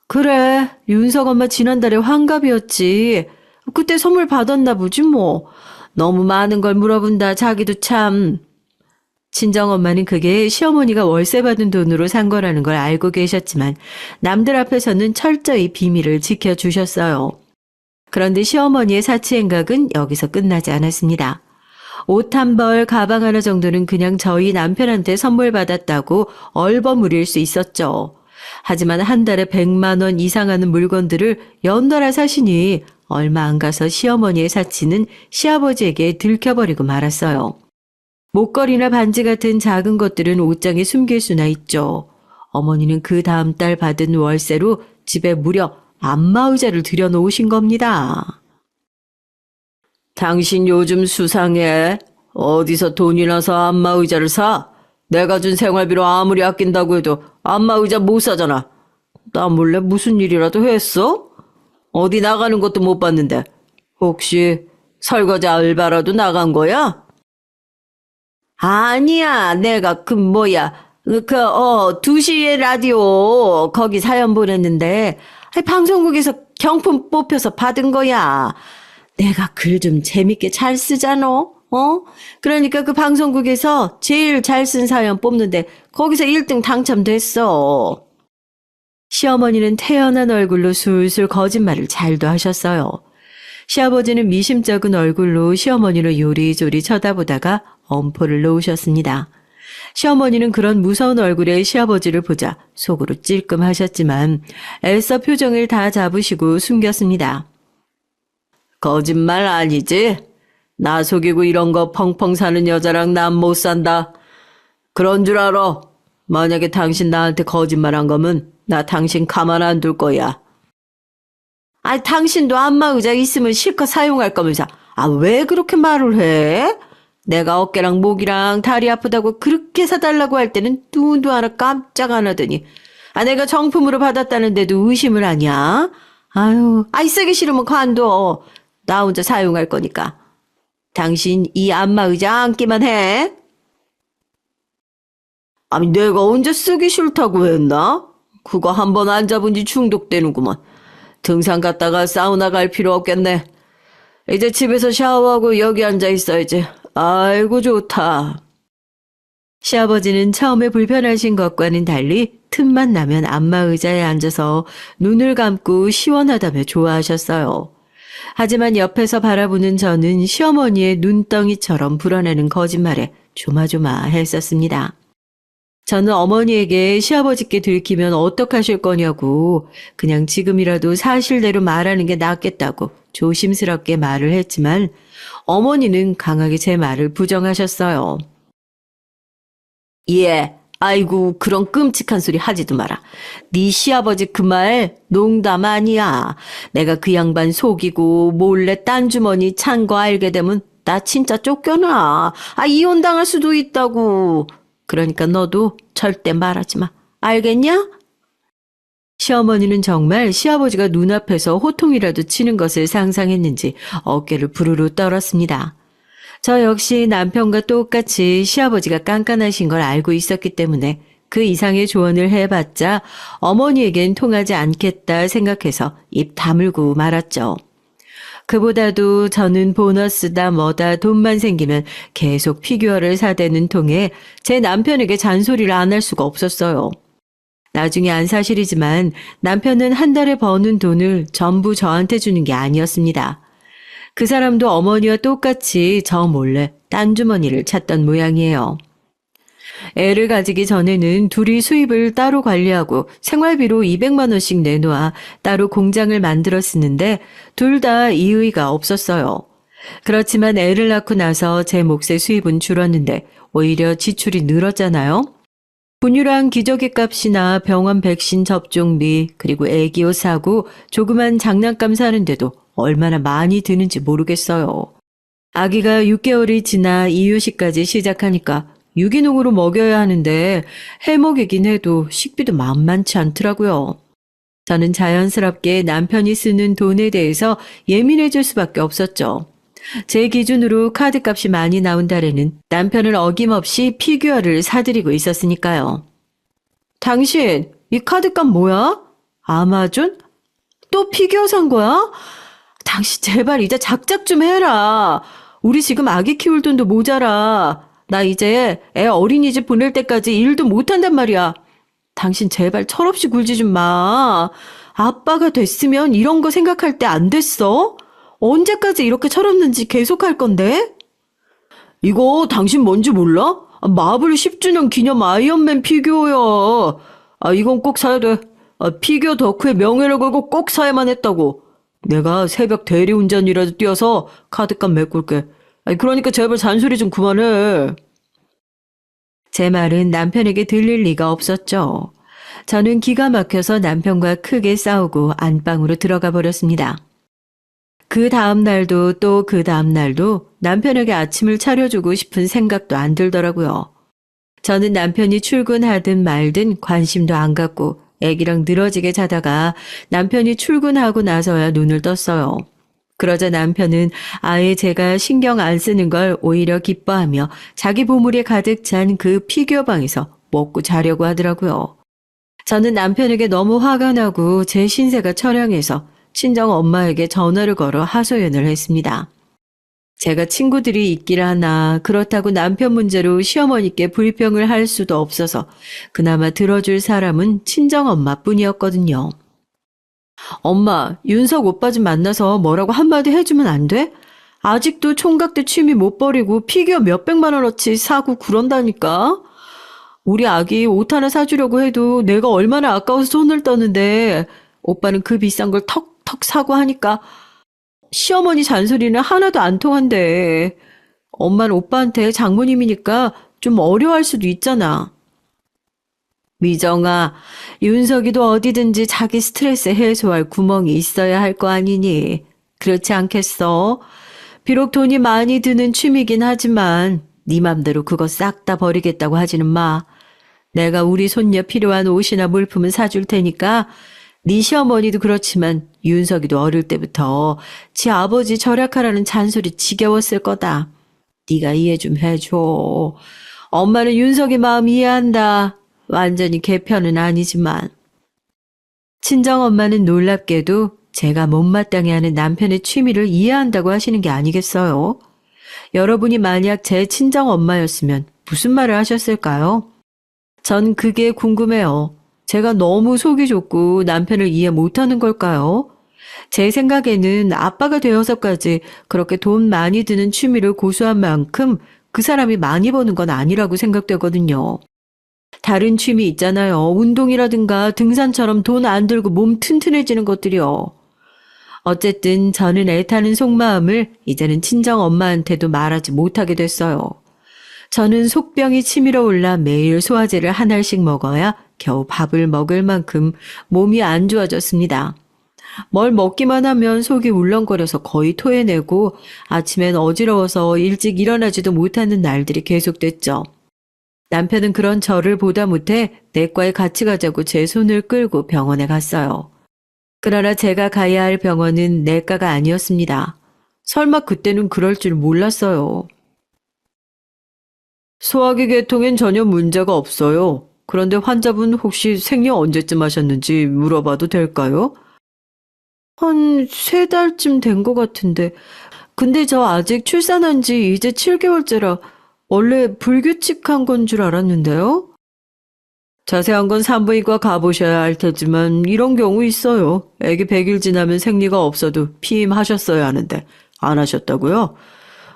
그래, 윤석 엄마 지난달에 환갑이었지. 그때 선물 받았나 보지 뭐. 너무 많은 걸 물어본다. 자기도 참. 친정엄마는 그게 시어머니가 월세 받은 돈으로 산 거라는 걸 알고 계셨지만 남들 앞에서는 철저히 비밀을 지켜주셨어요. 그런데 시어머니의 사치행각은 여기서 끝나지 않았습니다. 옷 한 벌, 가방 하나 정도는 그냥 저희 남편한테 선물 받았다고 얼버무릴 수 있었죠. 하지만 한 달에 100만 원 이상 하는 물건들을 연달아 사시니 얼마 안 가서 시어머니의 사치는 시아버지에게 들켜버리고 말았어요. 목걸이나 반지 같은 작은 것들은 옷장에 숨길 수나 있죠. 어머니는 그 다음 달 받은 월세로 집에 무려 안마의자를 들여놓으신 겁니다. 당신 요즘 수상해. 어디서 돈이 나서 안마의자를 사? 내가 준 생활비로 아무리 아낀다고 해도 안마의자 못 사잖아. 나 몰래 무슨 일이라도 했어? 어디 나가는 것도 못 봤는데 혹시 설거지 알바라도 나간 거야? 아니야, 내가 2시에 라디오 거기 사연 보냈는데 방송국에서 경품 뽑혀서 받은 거야. 내가 글 좀 재밌게 잘 쓰잖아. 그러니까 그 방송국에서 제일 잘 쓴 사연 뽑는데 거기서 1등 당첨됐어. 시어머니는 태연한 얼굴로 술술 거짓말을 잘도 하셨어요. 시아버지는 미심쩍은 얼굴로 시어머니를 요리조리 쳐다보다가 엄포를 놓으셨습니다. 시어머니는 그런 무서운 얼굴에 시아버지를 보자 속으로 찔끔하셨지만 애써 표정을 다 잡으시고 숨겼습니다. 거짓말 아니지? 나 속이고 이런 거 펑펑 사는 여자랑 난 못 산다. 그런 줄 알아. 만약에 당신 나한테 거짓말한 거면 나 당신 가만 안 둘 거야. 당신도 안마의자 있으면 실컷 사용할 거면서 왜 그렇게 말을 해? 내가 어깨랑 목이랑 다리 아프다고 그렇게 사달라고 할 때는 눈도 하나 깜짝 안 하더니 내가 정품으로 받았다는데도 의심을 하냐? 쓰기 싫으면 관둬. 나 혼자 사용할 거니까. 당신 이 안마의자 앉기만 해. 내가 언제 쓰기 싫다고 했나? 그거 한번 앉아본 지 중독되는구먼. 등산 갔다가 사우나 갈 필요 없겠네. 이제 집에서 샤워하고 여기 앉아 있어야지. 아이고 좋다. 시아버지는 처음에 불편하신 것과는 달리 틈만 나면 안마의자에 앉아서 눈을 감고 시원하다며 좋아하셨어요. 하지만 옆에서 바라보는 저는 시어머니의 눈덩이처럼 불어나는 거짓말에 조마조마했었습니다. 저는 어머니에게 시아버지께 들키면 어떡하실 거냐고 그냥 지금이라도 사실대로 말하는 게 낫겠다고 조심스럽게 말을 했지만 어머니는 강하게 제 말을 부정하셨어요. 예, 아이고, 그런 끔찍한 소리 하지도 마라. 네 시아버지 그 말 농담 아니야. 내가 그 양반 속이고 몰래 딴 주머니 찬 거 알게 되면 나 진짜 쫓겨나. 이혼당할 수도 있다고. 그러니까 너도 절대 말하지 마. 알겠냐? 시어머니는 정말 시아버지가 눈앞에서 호통이라도 치는 것을 상상했는지 어깨를 부르르 떨었습니다. 저 역시 남편과 똑같이 시아버지가 깐깐하신 걸 알고 있었기 때문에 그 이상의 조언을 해봤자 어머니에겐 통하지 않겠다 생각해서 입 다물고 말았죠. 그보다도 저는 보너스다 뭐다 돈만 생기면 계속 피규어를 사대는 통에 제 남편에게 잔소리를 안 할 수가 없었어요. 나중에 안 사실이지만 남편은 한 달에 버는 돈을 전부 저한테 주는 게 아니었습니다. 그 사람도 어머니와 똑같이 저 몰래 딴 주머니를 찾던 모양이에요. 애를 가지기 전에는 둘이 수입을 따로 관리하고 생활비로 200만 원씩 내놓아 따로 공장을 만들어 쓰는데 둘 다 이의가 없었어요. 그렇지만 애를 낳고 나서 제 몫의 수입은 줄었는데 오히려 지출이 늘었잖아요. 분유랑 기저귀 값이나 병원 백신 접종비 그리고 애기 옷 사고 조그만 장난감 사는데도 얼마나 많이 드는지 모르겠어요. 아기가 6개월이 지나 이유식까지 시작하니까 유기농으로 먹여야 하는데 해먹이긴 해도 식비도 만만치 않더라고요. 저는 자연스럽게 남편이 쓰는 돈에 대해서 예민해질 수밖에 없었죠. 제 기준으로 카드값이 많이 나온 달에는 남편을 어김없이 피규어를 사드리고 있었으니까요. 당신, 이 카드값 뭐야? 아마존? 또 피규어 산 거야? 당신 제발 이제 작작 좀 해라. 우리 지금 아기 키울 돈도 모자라. 나 이제 애 어린이집 보낼 때까지 일도 못한단 말이야. 당신 제발 철없이 굴지 좀 마. 아빠가 됐으면 이런 거 생각할 때 안 됐어? 언제까지 이렇게 철없는지 계속 할 건데? 이거 당신 뭔지 몰라? 마블 10주년 기념 아이언맨 피규어야. 이건 꼭 사야 돼. 피규어 덕후의 명예를 걸고 꼭 사야만 했다고. 내가 새벽 대리운전이라도 뛰어서 카드값 메꿀게. 그러니까 제발 잔소리 좀 그만해. 제 말은 남편에게 들릴 리가 없었죠. 저는 기가 막혀서 남편과 크게 싸우고 안방으로 들어가 버렸습니다. 그 다음 날도 또 그 다음 날도 남편에게 아침을 차려주고 싶은 생각도 안 들더라고요. 저는 남편이 출근하든 말든 관심도 안 갖고 애기랑 늘어지게 자다가 남편이 출근하고 나서야 눈을 떴어요. 그러자 남편은 아예 제가 신경 안 쓰는 걸 오히려 기뻐하며 자기 보물에 가득 찬 그 피규어 방에서 먹고 자려고 하더라고요. 저는 남편에게 너무 화가 나고 제 신세가 처량해서 친정 엄마에게 전화를 걸어 하소연을 했습니다. 제가 친구들이 있기를 하나 그렇다고 남편 문제로 시어머니께 불평을 할 수도 없어서 그나마 들어줄 사람은 친정 엄마뿐이었거든요. 엄마, 윤석 오빠 좀 만나서 뭐라고 한마디 해주면 안 돼? 아직도 총각대 취미 못 버리고 피규어 몇백만 원어치 사고 그런다니까. 우리 아기 옷 하나 사주려고 해도 내가 얼마나 아까워서 손을 떠는데 오빠는 그 비싼 걸 턱턱 사고 하니까 시어머니 잔소리는 하나도 안 통한대. 엄마는 오빠한테 장모님이니까 좀 어려워할 수도 있잖아. 미정아, 윤석이도 어디든지 자기 스트레스 해소할 구멍이 있어야 할 거 아니니. 그렇지 않겠어? 비록 돈이 많이 드는 취미긴 하지만 네 맘대로 그거 싹 다 버리겠다고 하지는 마. 내가 우리 손녀 필요한 옷이나 물품은 사줄 테니까 네 시어머니도 그렇지만 윤석이도 어릴 때부터 지 아버지 절약하라는 잔소리 지겨웠을 거다. 네가 이해 좀 해줘. 엄마는 윤석이 마음 이해한다. 완전히 개편은 아니지만. 친정엄마는 놀랍게도 제가 못마땅해 하는 남편의 취미를 이해한다고 하시는 게 아니겠어요? 여러분이 만약 제 친정엄마였으면 무슨 말을 하셨을까요? 전 그게 궁금해요. 제가 너무 속이 좁고 남편을 이해 못하는 걸까요? 제 생각에는 아빠가 되어서까지 그렇게 돈 많이 드는 취미를 고수한 만큼 그 사람이 많이 버는 건 아니라고 생각되거든요. 다른 취미 있잖아요. 운동이라든가 등산처럼 돈 안 들고 몸 튼튼해지는 것들이요. 어쨌든 저는 애타는 속마음을 이제는 친정 엄마한테도 말하지 못하게 됐어요. 저는 속병이 치밀어 올라 매일 소화제를 한 알씩 먹어야 겨우 밥을 먹을 만큼 몸이 안 좋아졌습니다. 뭘 먹기만 하면 속이 울렁거려서 거의 토해내고 아침엔 어지러워서 일찍 일어나지도 못하는 날들이 계속됐죠. 남편은 그런 저를 보다 못해 내과에 같이 가자고 제 손을 끌고 병원에 갔어요. 그러나 제가 가야 할 병원은 내과가 아니었습니다. 설마 그때는 그럴 줄 몰랐어요. 소화기 계통엔 전혀 문제가 없어요. 그런데 환자분 혹시 생리 언제쯤 하셨는지 물어봐도 될까요? 한 3달쯤 된 것 같은데. 근데 저 아직 출산한 지 이제 7개월째라 원래 불규칙한 건 줄 알았는데요? 자세한 건 산부인과 가보셔야 할 테지만 이런 경우 있어요. 아기 100일 지나면 생리가 없어도 피임하셨어야 하는데 안 하셨다고요?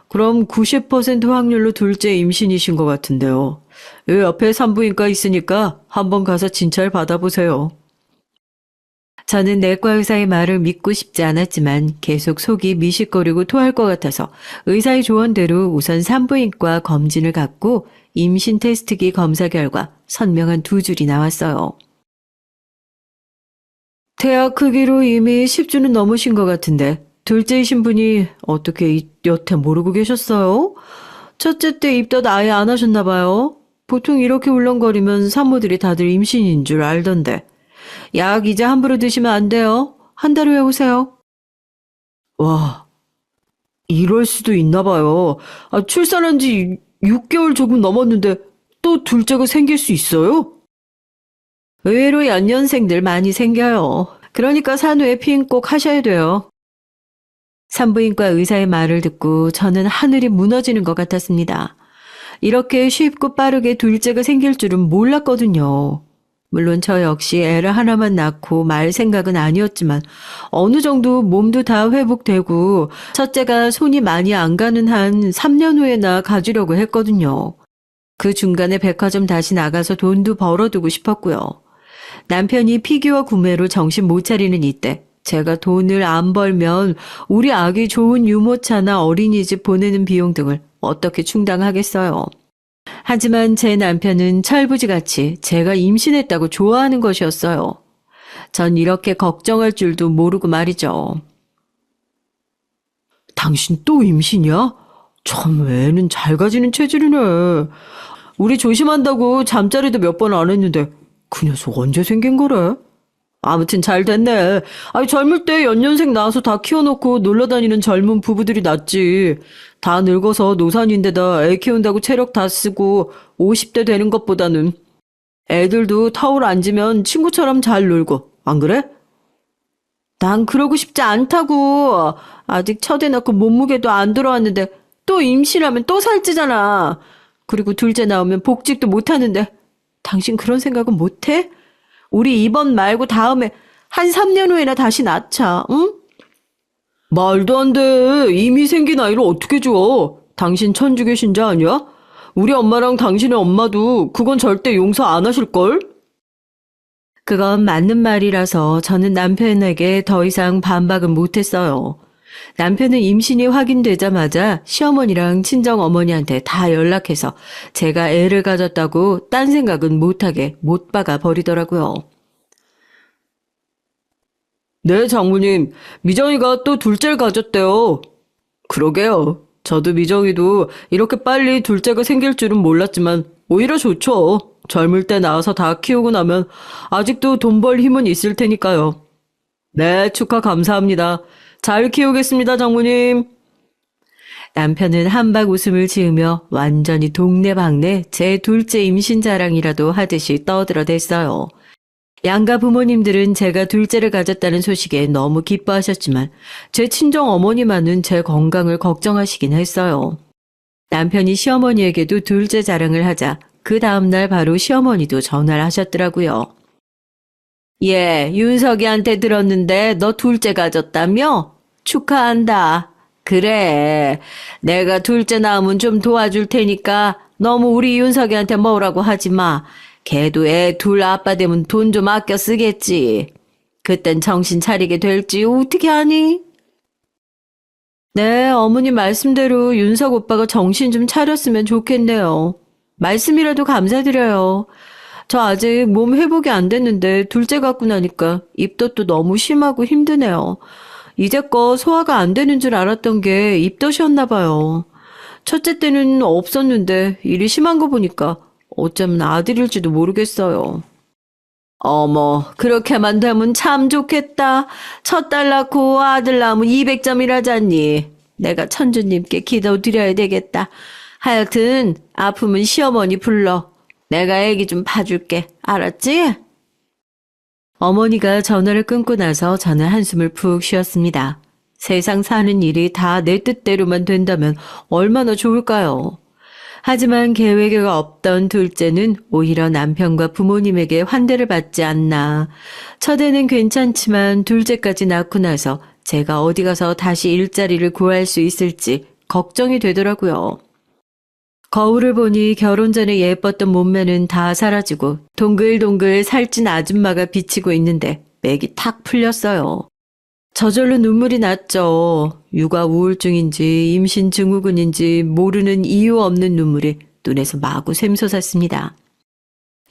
그럼 90% 확률로 둘째 임신이신 것 같은데요. 이 옆에 산부인과 있으니까 한번 가서 진찰 받아보세요. 저는 내과 의사의 말을 믿고 싶지 않았지만 계속 속이 미식거리고 토할 것 같아서 의사의 조언대로 우선 산부인과 검진을 갔고 임신 테스트기 검사 결과 선명한 2줄이 나왔어요. 태아 크기로 이미 10주는 넘으신 것 같은데 둘째이신 분이 어떻게 여태 모르고 계셨어요? 첫째 때 입덧 아예 안 하셨나 봐요. 보통 이렇게 울렁거리면 산모들이 다들 임신인 줄 알던데. 약 이제 함부로 드시면 안 돼요. 한 달 후에 오세요. 와, 이럴 수도 있나 봐요. 출산한 지 6개월 조금 넘었는데 또 둘째가 생길 수 있어요? 의외로 연년생들 많이 생겨요. 그러니까 산후에 피임 꼭 하셔야 돼요. 산부인과 의사의 말을 듣고 저는 하늘이 무너지는 것 같았습니다. 이렇게 쉽고 빠르게 둘째가 생길 줄은 몰랐거든요. 물론 저 역시 애를 하나만 낳고 말 생각은 아니었지만 어느 정도 몸도 다 회복되고 첫째가 손이 많이 안 가는 한 3년 후에나 가지려고 했거든요. 그 중간에 백화점 다시 나가서 돈도 벌어두고 싶었고요. 남편이 피규어 구매로 정신 못 차리는 이때 제가 돈을 안 벌면 우리 아기 좋은 유모차나 어린이집 보내는 비용 등을 어떻게 충당하겠어요. 하지만 제 남편은 철부지같이 제가 임신했다고 좋아하는 것이었어요. 전 이렇게 걱정할 줄도 모르고 말이죠. 당신 또 임신이야? 참 애는 잘 가지는 체질이네. 우리 조심한다고 잠자리도 몇 번 안 했는데 그 녀석 언제 생긴 거래? 아무튼 잘 됐네. 젊을 때 연년생 낳아서 다 키워놓고 놀러다니는 젊은 부부들이 낫지. 다 늙어서 노산인데다 애 키운다고 체력 다 쓰고 50대 되는 것보다는 애들도 타올 앉으면 친구처럼 잘 놀고, 안 그래? 난 그러고 싶지 않다고. 아직 첫애 낳고 몸무게도 안 들어왔는데 또 임신하면 또 살찌잖아. 그리고 둘째 나오면 복직도 못하는데 당신 그런 생각은 못해? 우리 이번 말고 다음에 한 3년 후에나 다시 낳자, 응? 말도 안 돼. 이미 생긴 아이를 어떻게 줘? 당신 천주교 신자 아니야? 우리 엄마랑 당신의 엄마도 그건 절대 용서 안 하실걸? 그건 맞는 말이라서 저는 남편에게 더 이상 반박은 못했어요. 남편은 임신이 확인되자마자 시어머니랑 친정어머니한테 다 연락해서 제가 애를 가졌다고 딴 생각은 못하게 못 박아 버리더라고요. 네, 장모님. 미정이가 또 둘째를 가졌대요. 그러게요. 저도 미정이도 이렇게 빨리 둘째가 생길 줄은 몰랐지만 오히려 좋죠. 젊을 때 낳아서 다 키우고 나면 아직도 돈 벌 힘은 있을 테니까요. 네, 축하 감사합니다. 잘 키우겠습니다, 장모님. 남편은 한박 웃음을 지으며 완전히 동네방네 제 둘째 임신 자랑이라도 하듯이 떠들어댔어요. 양가 부모님들은 제가 둘째를 가졌다는 소식에 너무 기뻐하셨지만 제 친정 어머니만은 제 건강을 걱정하시긴 했어요. 남편이 시어머니에게도 둘째 자랑을 하자 그 다음날 바로 시어머니도 전화를 하셨더라고요. 예, 윤석이한테 들었는데 너 둘째 가졌다며? 축하한다. 그래, 내가 둘째 낳으면 좀 도와줄 테니까 너무 우리 윤석이한테 뭐라고 하지 마. 걔도 애 둘 아빠 되면 돈 좀 아껴 쓰겠지. 그땐 정신 차리게 될지 어떻게 하니? 네, 어머님 말씀대로 윤석 오빠가 정신 좀 차렸으면 좋겠네요. 말씀이라도 감사드려요. 저 아직 몸 회복이 안 됐는데 둘째 갖고 나니까 입덧도 너무 심하고 힘드네요. 이제껏 소화가 안 되는 줄 알았던 게 입덧이었나 봐요. 첫째 때는 없었는데 일이 심한 거 보니까 어쩌면 아들일지도 모르겠어요. 어머, 그렇게만 되면 참 좋겠다. 첫 딸 낳고 아들 낳으면 200점이라잖니. 내가 천주님께 기도 드려야 되겠다. 하여튼 아프면 시어머니 불러. 내가 애기 좀 봐줄게. 알았지? 어머니가 전화를 끊고 나서 저는 한숨을 푹 쉬었습니다. 세상 사는 일이 다 내 뜻대로만 된다면 얼마나 좋을까요? 하지만 계획에 없던 둘째는 오히려 남편과 부모님에게 환대를 받지 않나. 첫애는 괜찮지만 둘째까지 낳고 나서 제가 어디 가서 다시 일자리를 구할 수 있을지 걱정이 되더라고요. 거울을 보니 결혼 전에 예뻤던 몸매는 다 사라지고 동글동글 살찐 아줌마가 비치고 있는데 맥이 탁 풀렸어요. 저절로 눈물이 났죠. 육아 우울증인지 임신 증후군인지 모르는 이유 없는 눈물이 눈에서 마구 샘솟았습니다.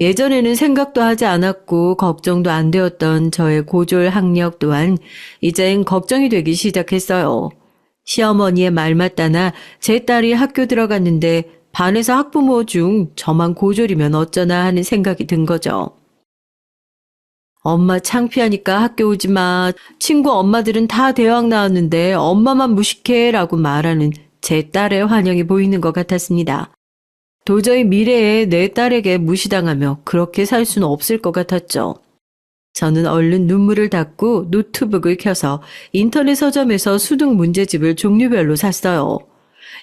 예전에는 생각도 하지 않았고 걱정도 안 되었던 저의 고졸 학력 또한 이젠 걱정이 되기 시작했어요. 시어머니의 말 맞다나 제 딸이 학교 들어갔는데 반에서 학부모 중 저만 고졸이면 어쩌나 하는 생각이 든 거죠. 엄마 창피하니까 학교 오지 마. 친구 엄마들은 다 대학 나왔는데 엄마만 무식해 라고 말하는 제 딸의 환영이 보이는 것 같았습니다. 도저히 미래에 내 딸에게 무시당하며 그렇게 살 수는 없을 것 같았죠. 저는 얼른 눈물을 닦고 노트북을 켜서 인터넷 서점에서 수능 문제집을 종류별로 샀어요.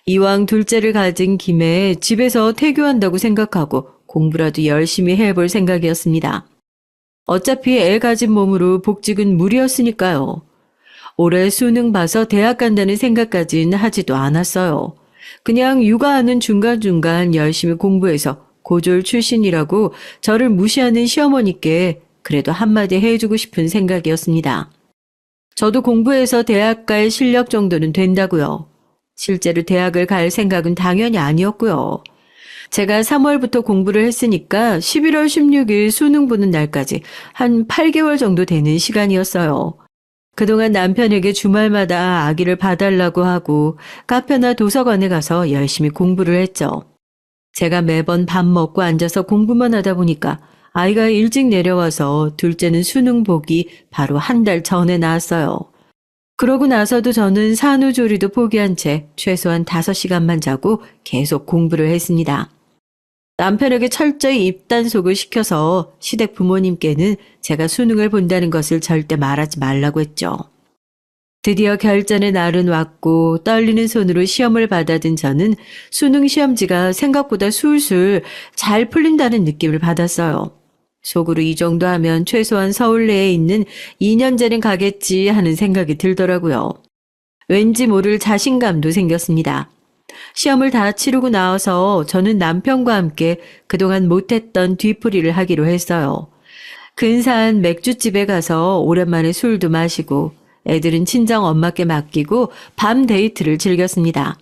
이왕 둘째를 가진 김에 집에서 태교한다고 생각하고 공부라도 열심히 해볼 생각이었습니다. 어차피 애 가진 몸으로 복직은 무리였으니까요. 올해 수능 봐서 대학 간다는 생각까진 하지도 않았어요. 그냥 육아하는 중간중간 열심히 공부해서 고졸 출신이라고 저를 무시하는 시어머니께 그래도 한마디 해주고 싶은 생각이었습니다. 저도 공부해서 대학 갈 실력 정도는 된다고요. 실제로 대학을 갈 생각은 당연히 아니었고요. 제가 3월부터 공부를 했으니까 11월 16일 수능 보는 날까지 한 8개월 정도 되는 시간이었어요. 그동안 남편에게 주말마다 아기를 봐달라고 하고 카페나 도서관에 가서 열심히 공부를 했죠. 제가 매번 밥 먹고 앉아서 공부만 하다 보니까 아이가 일찍 내려와서 둘째는 수능 보기 바로 한 달 전에 나왔어요. 그러고 나서도 저는 산후조리도 포기한 채 최소한 5시간만 자고 계속 공부를 했습니다. 남편에게 철저히 입단속을 시켜서 시댁 부모님께는 제가 수능을 본다는 것을 절대 말하지 말라고 했죠. 드디어 결전의 날은 왔고 떨리는 손으로 시험을 받아든 저는 수능 시험지가 생각보다 술술 잘 풀린다는 느낌을 받았어요. 속으로 이 정도 하면 최소한 서울 내에 있는 2년제는 가겠지 하는 생각이 들더라고요. 왠지 모를 자신감도 생겼습니다. 시험을 다 치르고 나와서 저는 남편과 함께 그동안 못했던 뒤풀이를 하기로 했어요. 근사한 맥주집에 가서 오랜만에 술도 마시고 애들은 친정 엄마께 맡기고 밤 데이트를 즐겼습니다.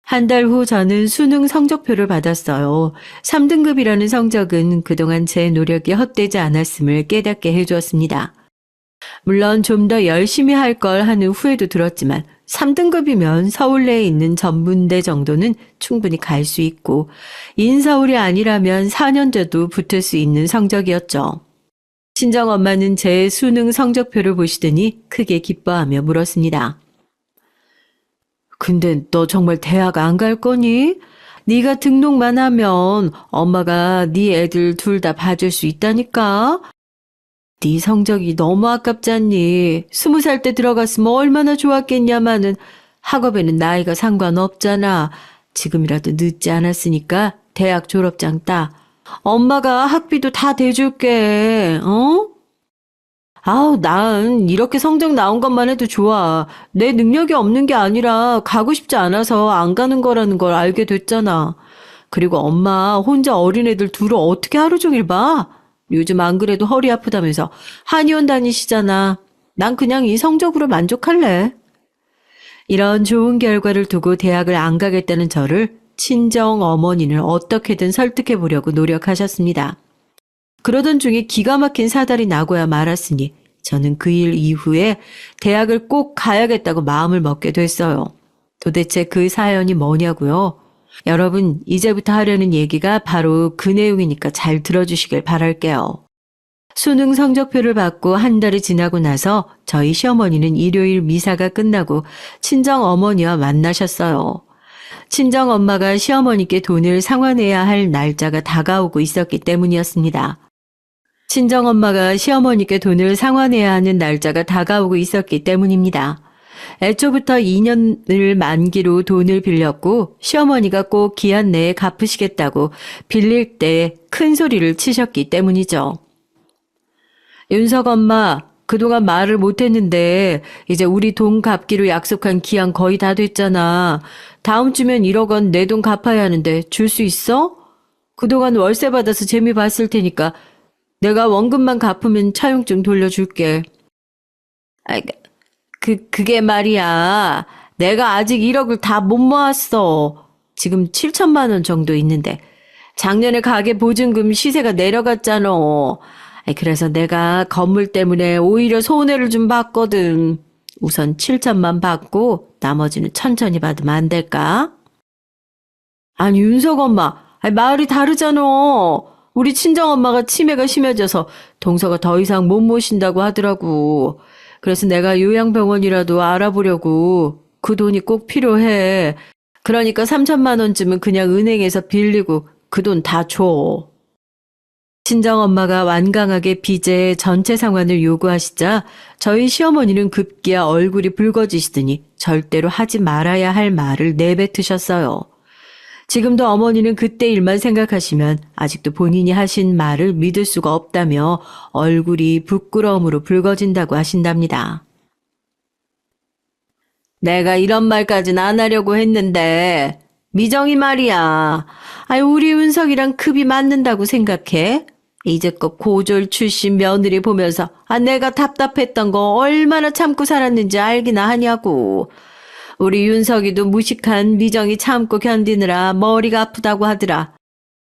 한 달 후 저는 수능 성적표를 받았어요. 3등급이라는 성적은 그동안 제 노력이 헛되지 않았음을 깨닫게 해주었습니다. 물론 좀 더 열심히 할 걸 하는 후회도 들었지만 3등급이면 서울 내에 있는 전문대 정도는 충분히 갈 수 있고 인서울이 아니라면 4년제도 붙을 수 있는 성적이었죠. 친정엄마는 제 수능 성적표를 보시더니 크게 기뻐하며 물었습니다. 근데 너 정말 대학 안 갈 거니? 네가 등록만 하면 엄마가 네 애들 둘 다 봐줄 수 있다니까? 네 성적이 너무 아깝잖니. 20살 때 들어갔으면 얼마나 좋았겠냐마는 학업에는 나이가 상관없잖아. 지금이라도 늦지 않았으니까 대학 졸업장 따. 엄마가 학비도 다 대줄게. 어? 아우, 난 이렇게 성적 나온 것만 해도 좋아. 내 능력이 없는 게 아니라 가고 싶지 않아서 안 가는 거라는 걸 알게 됐잖아. 그리고 엄마 혼자 어린애들 둘을 어떻게 하루 종일 봐? 요즘 안 그래도 허리 아프다면서 한의원 다니시잖아. 난 그냥 이 성적으로 만족할래. 이런 좋은 결과를 두고 대학을 안 가겠다는 저를 친정 어머니는 어떻게든 설득해 보려고 노력하셨습니다. 그러던 중에 기가 막힌 사달이 나고야 말았으니 저는 그 일 이후에 대학을 꼭 가야겠다고 마음을 먹게 됐어요. 도대체 그 사연이 뭐냐고요? 여러분, 이제부터 하려는 얘기가 바로 그 내용이니까 잘 들어주시길 바랄게요. 수능 성적표를 받고 한 달이 지나고 나서 저희 시어머니는 일요일 미사가 끝나고 친정 어머니와 만나셨어요. 친정 엄마가 시어머니께 돈을 상환해야 할 날짜가 다가오고 있었기 때문이었습니다. 친정 엄마가 시어머니께 돈을 상환해야 하는 날짜가 다가오고 있었기 때문입니다. 애초부터 2년을 만기로 돈을 빌렸고 시어머니가 꼭 기한 내에 갚으시겠다고 빌릴 때 큰 소리를 치셨기 때문이죠. 윤석 엄마, 그동안 말을 못했는데 이제 우리 돈 갚기로 약속한 기한 거의 다 됐잖아. 다음 주면 1억 원 내 돈 갚아야 하는데 줄 수 있어? 그동안 월세 받아서 재미 봤을 테니까 내가 원금만 갚으면 차용증 돌려줄게. 아, 그게 말이야. 내가 아직 1억을 다 못 모았어. 지금 7천만 원 정도 있는데 작년에 가게 보증금 시세가 내려갔잖아. 그래서 내가 건물 때문에 오히려 손해를 좀 봤거든. 우선 7천만 받고 나머지는 천천히 받으면 안 될까? 아니, 윤석 엄마, 말이 다르잖아. 우리 친정엄마가 치매가 심해져서 동서가 더 이상 못 모신다고 하더라고. 그래서 내가 요양병원이라도 알아보려고. 그 돈이 꼭 필요해. 그러니까 3천만 원쯤은 그냥 은행에서 빌리고 그 돈 다 줘. 친정엄마가 완강하게 빚의 전체 상환을 요구하시자 저희 시어머니는 급기야 얼굴이 붉어지시더니 절대로 하지 말아야 할 말을 내뱉으셨어요. 지금도 어머니는 그때 일만 생각하시면 아직도 본인이 하신 말을 믿을 수가 없다며 얼굴이 부끄러움으로 붉어진다고 하신답니다. 내가 이런 말까진 안 하려고 했는데 미정이 말이야. 우리 은석이랑 급이 맞는다고 생각해? 이제껏 고졸 출신 며느리 보면서 내가 답답했던 거 얼마나 참고 살았는지 알기나 하냐고. 우리 윤석이도 무식한 미정이 참고 견디느라 머리가 아프다고 하더라.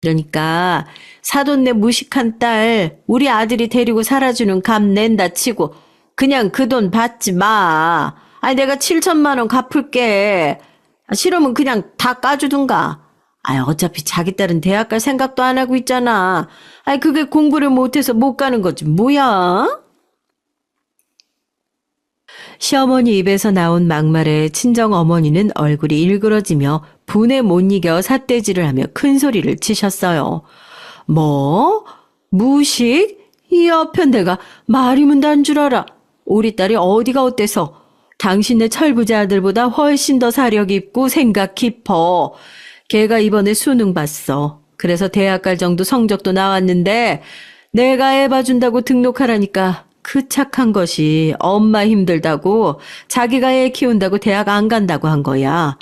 그러니까 사돈네 무식한 딸 우리 아들이 데리고 살아주는 값 낸다 치고 그냥 그 돈 받지 마. 내가 7천만 원 갚을게. 싫으면 그냥 다 까주든가. 어차피 자기 딸은 대학 갈 생각도 안 하고 있잖아. 그게 공부를 못해서 못 가는 거지 뭐야? 시어머니 입에서 나온 막말에 친정 어머니는 얼굴이 일그러지며 분에 못 이겨 삿대질을 하며 큰 소리를 치셨어요. 뭐? 무식? 이 여편 내가 말이면 단 줄 알아. 우리 딸이 어디가 어때서? 당신네 철부자 아들보다 훨씬 더 사력 있고 생각 깊어. 걔가 이번에 수능 봤어. 그래서 대학 갈 정도 성적도 나왔는데 내가 애 봐준다고 등록하라니까 그 착한 것이 엄마 힘들다고 자기가 애 키운다고 대학 안 간다고 한 거야.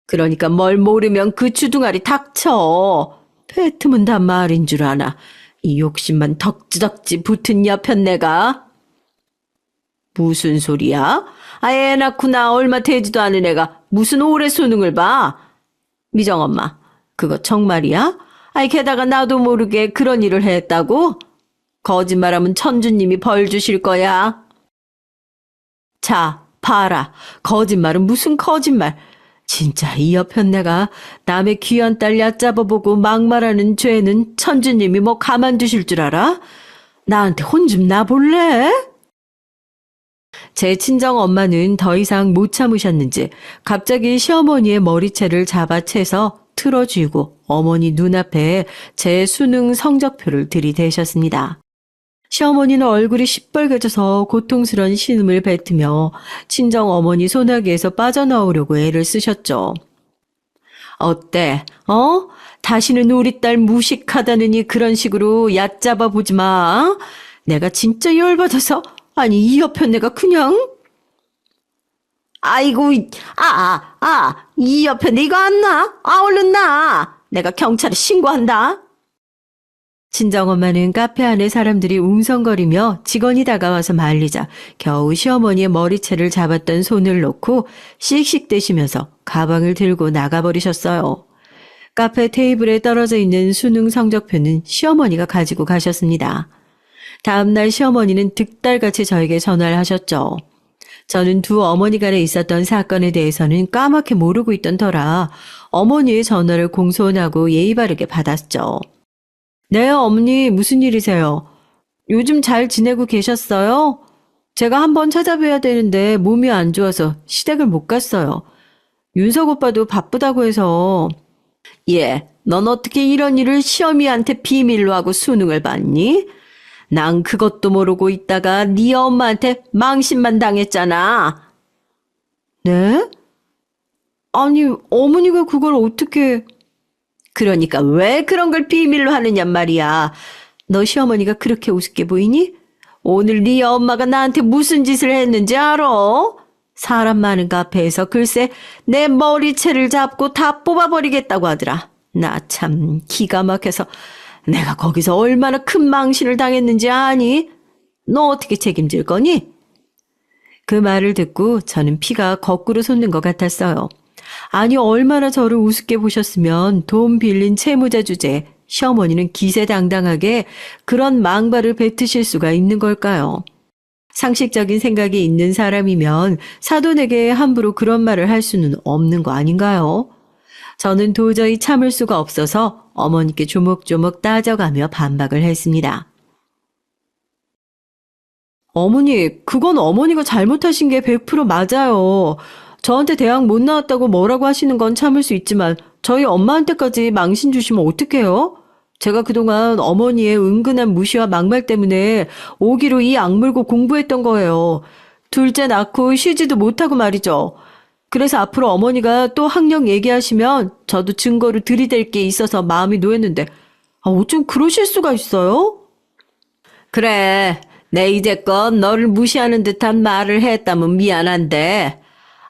그러니까 뭘 모르면 그 주둥아리 닥쳐. 뱉으면 다 말인 줄 아나. 이 욕심만 덕지덕지 붙은 여편 내가. 무슨 소리야? 애 낳고 나 얼마 되지도 않은 애가 무슨 올해 수능을 봐? 미정엄마, 그거 정말이야? 게다가 나도 모르게 그런 일을 했다고? 거짓말하면 천주님이 벌 주실 거야. 자, 봐라. 거짓말은 무슨 거짓말. 진짜 이 여편 내가 남의 귀한 딸 얕잡아보고 막말하는 죄는 천주님이 뭐 가만두실 줄 알아? 나한테 혼 좀 나볼래? 제 친정 엄마는 더 이상 못 참으셨는지 갑자기 시어머니의 머리채를 잡아채서 틀어쥐고 어머니 눈앞에 제 수능 성적표를 들이대셨습니다. 시어머니는 얼굴이 시뻘개져서 고통스러운 신음을 뱉으며 친정 어머니 소나기에서 빠져나오려고 애를 쓰셨죠. 어때? 다시는 우리 딸 무식하다느니 그런 식으로 얕잡아 보지 마. 내가 진짜 열받아서 이 여편 내가 그냥. 아이고, 이 여편 내 이거 안 나? 얼른 나. 내가 경찰에 신고한다. 친정엄마는 카페 안에 사람들이 웅성거리며 직원이 다가와서 말리자 겨우 시어머니의 머리채를 잡았던 손을 놓고 씩씩 대시면서 가방을 들고 나가버리셨어요. 카페 테이블에 떨어져 있는 수능 성적표는 시어머니가 가지고 가셨습니다. 다음날 시어머니는 득달같이 저에게 전화를 하셨죠. 저는 두 어머니 간에 있었던 사건에 대해서는 까맣게 모르고 있던 터라 어머니의 전화를 공손하고 예의 바르게 받았죠. 네, 어머니 무슨 일이세요? 요즘 잘 지내고 계셨어요? 제가 한번 찾아뵈야 되는데 몸이 안 좋아서 시댁을 못 갔어요. 윤석 오빠도 바쁘다고 해서. 예, 넌 어떻게 이런 일을 시어미한테 비밀로 하고 수능을 봤니? 난 그것도 모르고 있다가 네 엄마한테 망신만 당했잖아. 네? 아니, 어머니가 그걸 어떻게... 그러니까 왜 그런 걸 비밀로 하느냐 말이야. 너 시어머니가 그렇게 우습게 보이니? 오늘 네 엄마가 나한테 무슨 짓을 했는지 알아? 사람 많은 카페에서 글쎄 내 머리채를 잡고 다 뽑아버리겠다고 하더라. 나 참 기가 막혀서 내가 거기서 얼마나 큰 망신을 당했는지 아니? 너 어떻게 책임질 거니? 그 말을 듣고 저는 피가 거꾸로 솟는 것 같았어요. 아니 얼마나 저를 우습게 보셨으면 돈 빌린 채무자 주제에 시어머니는 기세당당하게 그런 망발을 뱉으실 수가 있는 걸까요? 상식적인 생각이 있는 사람이면 사돈에게 함부로 그런 말을 할 수는 없는 거 아닌가요? 저는 도저히 참을 수가 없어서 어머니께 조목조목 따져가며 반박을 했습니다. 어머니, 그건 어머니가 잘못하신 게 100% 맞아요. 저한테 대학 못 나왔다고 뭐라고 하시는 건 참을 수 있지만 저희 엄마한테까지 망신 주시면 어떡해요? 제가 그동안 어머니의 은근한 무시와 막말 때문에 오기로 이 악물고 공부했던 거예요. 둘째 낳고 쉬지도 못하고 말이죠. 그래서 앞으로 어머니가 또 학력 얘기하시면 저도 증거로 들이댈 게 있어서 마음이 놓였는데 어쩜 그러실 수가 있어요? 그래, 내 이제껏 너를 무시하는 듯한 말을 했다면 미안한데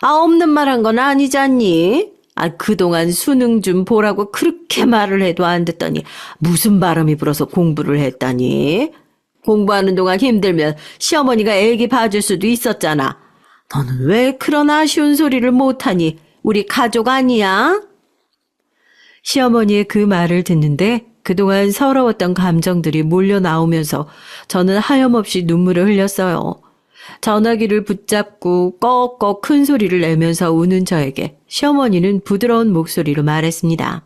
없는 말 한 건 아니잖니? 그동안 수능 좀 보라고 그렇게 말을 해도 안 듣더니 무슨 바람이 불어서 공부를 했다니? 공부하는 동안 힘들면 시어머니가 애기 봐줄 수도 있었잖아. 너는 왜 그런 아쉬운 소리를 못하니? 우리 가족 아니야? 시어머니의 그 말을 듣는데 그동안 서러웠던 감정들이 몰려 나오면서 저는 하염없이 눈물을 흘렸어요. 전화기를 붙잡고 꺽꺽 큰 소리를 내면서 우는 저에게 시어머니는 부드러운 목소리로 말했습니다.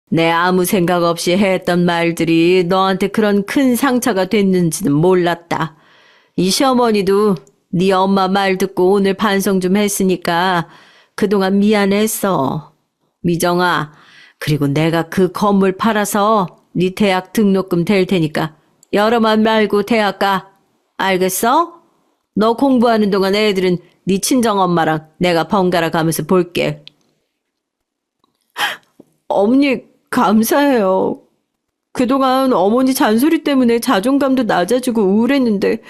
내 아무 생각 없이 했던 말들이 너한테 그런 큰 상처가 됐는지는 몰랐다. 이 시어머니도 네 엄마 말 듣고 오늘 반성 좀 했으니까 그동안 미안했어. 미정아, 그리고 내가 그 건물 팔아서 네 대학 등록금 댈 테니까 여러만 말고 대학 가. 알겠어? 너 공부하는 동안 애들은 네 친정엄마랑 내가 번갈아 가면서 볼게. 어머니 감사해요. 그동안 어머니 잔소리 때문에 자존감도 낮아지고 우울했는데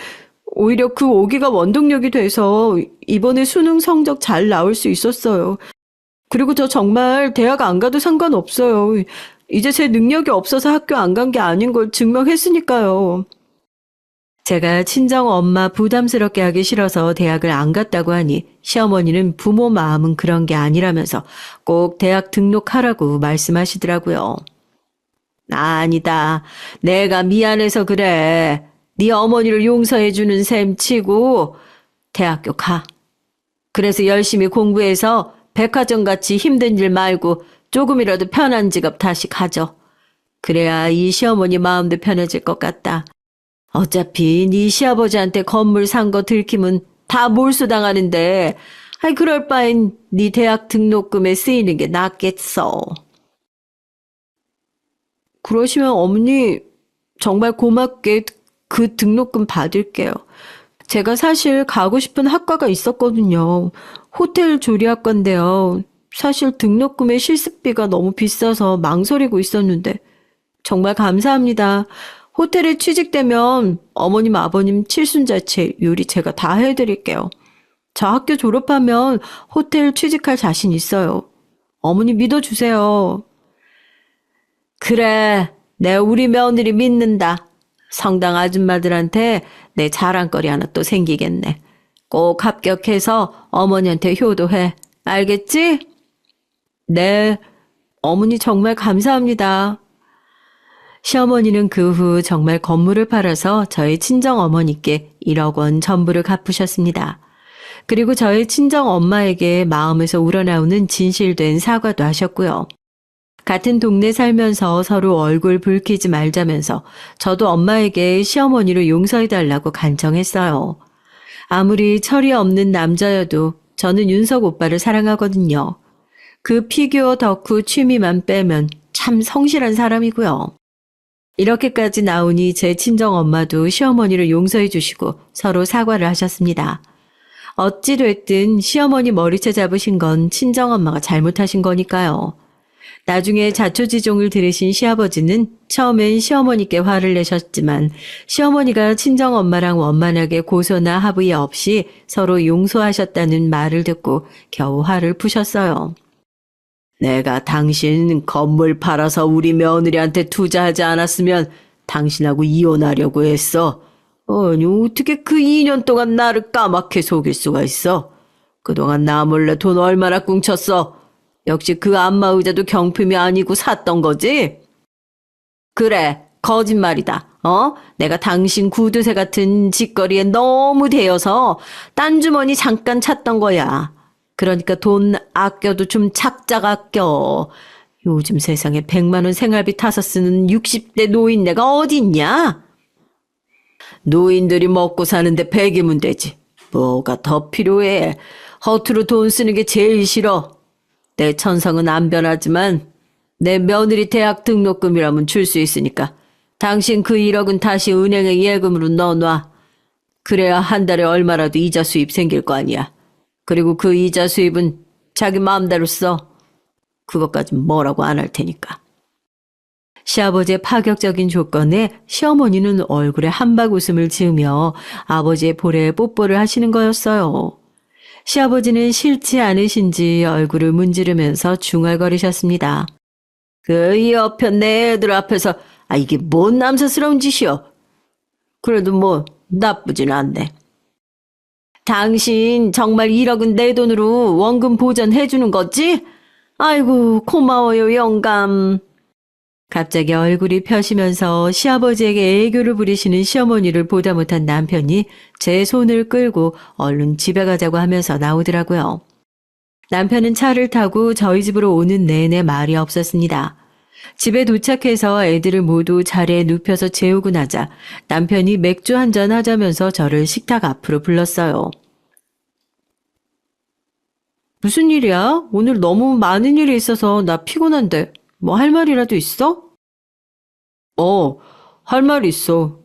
오히려 그 오기가 원동력이 돼서 이번에 수능 성적 잘 나올 수 있었어요. 그리고 저 정말 대학 안 가도 상관없어요. 이제 제 능력이 없어서 학교 안 간 게 아닌 걸 증명했으니까요. 제가 친정 엄마 부담스럽게 하기 싫어서 대학을 안 갔다고 하니 시어머니는 부모 마음은 그런 게 아니라면서 꼭 대학 등록하라고 말씀하시더라고요. 아니다. 내가 미안해서 그래. 네 어머니를 용서해주는 셈 치고 대학교 가. 그래서 열심히 공부해서 백화점같이 힘든 일 말고 조금이라도 편한 직업 다시 가져. 그래야 이 시어머니 마음도 편해질 것 같다. 어차피 네 시아버지한테 건물 산 거 들키면 다 몰수당하는데 그럴 바엔 네 대학 등록금에 쓰이는 게 낫겠어. 그러시면 어머니 정말 고맙게 그 등록금 받을게요. 제가 사실 가고 싶은 학과가 있었거든요. 호텔 조리학과인데요. 사실 등록금의 실습비가 너무 비싸서 망설이고 있었는데 정말 감사합니다. 호텔에 취직되면 어머님 아버님 칠순자체 요리 제가 다 해드릴게요. 저 학교 졸업하면 호텔 취직할 자신 있어요. 어머니 믿어주세요. 그래, 내 우리 며느리 믿는다. 성당 아줌마들한테 내 자랑거리 하나 또 생기겠네. 꼭 합격해서 어머니한테 효도해. 알겠지? 네, 어머니 정말 감사합니다. 시어머니는 그 후 정말 건물을 팔아서 저희 친정 어머니께 1억 원 전부를 갚으셨습니다. 그리고 저희 친정 엄마에게 마음에서 우러나오는 진실된 사과도 하셨고요. 같은 동네 살면서 서로 얼굴 붉히지 말자면서 저도 엄마에게 시어머니를 용서해달라고 간청했어요. 아무리 철이 없는 남자여도 저는 윤석 오빠를 사랑하거든요. 그 피규어 덕후 취미만 빼면 참 성실한 사람이고요. 이렇게까지 나오니 제 친정엄마도 시어머니를 용서해 주시고 서로 사과를 하셨습니다. 어찌됐든 시어머니 머리채 잡으신 건 친정엄마가 잘못하신 거니까요. 나중에 자초지종을 들으신 시아버지는 처음엔 시어머니께 화를 내셨지만 시어머니가 친정엄마랑 원만하게 고소나 합의 없이 서로 용서하셨다는 말을 듣고 겨우 화를 푸셨어요. 내가 당신 건물 팔아서 우리 며느리한테 투자하지 않았으면 당신하고 이혼하려고 했어. 아니, 어떻게 그 2년 동안 나를 까맣게 속일 수가 있어? 그동안 나 몰래 돈 얼마나 꿍쳤어? 역시 그 안마의자도 경품이 아니고 샀던 거지? 그래, 거짓말이다. 내가 당신 구두쇠 같은 짓거리에 너무 대여서 딴 주머니 잠깐 찾던 거야. 그러니까 돈 아껴도 좀 작작 아껴. 요즘 세상에 100만 원 생활비 타서 쓰는 60대 노인네가 어디 있냐? 노인들이 먹고 사는데 100이면 되지. 뭐가 더 필요해. 허투루 돈 쓰는 게 제일 싫어. 내 천성은 안 변하지만 내 며느리 대학 등록금이라면 줄 수 있으니까 당신 그 1억은 다시 은행에 예금으로 넣어놔. 그래야 한 달에 얼마라도 이자 수입 생길 거 아니야. 그리고 그 이자 수입은 자기 마음대로 써. 그것까진 뭐라고 안 할 테니까. 시아버지의 파격적인 조건에 시어머니는 얼굴에 한박 웃음을 지으며 아버지의 볼에 뽀뽀를 하시는 거였어요. 시아버지는 싫지 않으신지 얼굴을 문지르면서 중얼거리셨습니다. 그 옆에 내 애들 앞에서 이게 뭔 남사스러운 짓이여. 그래도 뭐 나쁘진 않네. 당신 정말 1억은 내 돈으로 원금 보전해 주는 거지? 아이고 고마워요 영감. 갑자기 얼굴이 펴시면서 시아버지에게 애교를 부리시는 시어머니를 보다 못한 남편이 제 손을 끌고 얼른 집에 가자고 하면서 나오더라고요. 남편은 차를 타고 저희 집으로 오는 내내 말이 없었습니다. 집에 도착해서 애들을 모두 자리에 눕혀서 재우고 나자 남편이 맥주 한잔 하자면서 저를 식탁 앞으로 불렀어요. 무슨 일이야? 오늘 너무 많은 일이 있어서 나 피곤한데 뭐 할 말이라도 있어? 할 말 있어.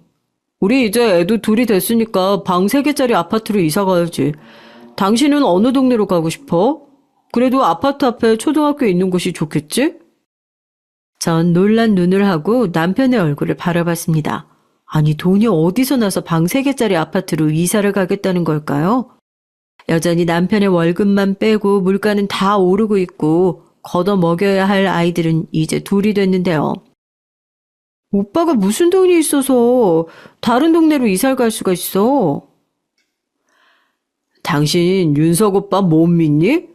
우리 이제 애도 둘이 됐으니까 방 3개짜리 아파트로 이사 가야지. 당신은 어느 동네로 가고 싶어? 그래도 아파트 앞에 초등학교 있는 곳이 좋겠지? 전 놀란 눈을 하고 남편의 얼굴을 바라봤습니다. 아니 돈이 어디서 나서 방 3개짜리 아파트로 이사를 가겠다는 걸까요? 여전히 남편의 월급만 빼고 물가는 다 오르고 있고 걷어 먹여야 할 아이들은 이제 둘이 됐는데요. 오빠가 무슨 돈이 있어서 다른 동네로 이사를 갈 수가 있어? 당신 윤석 오빠 못 믿니?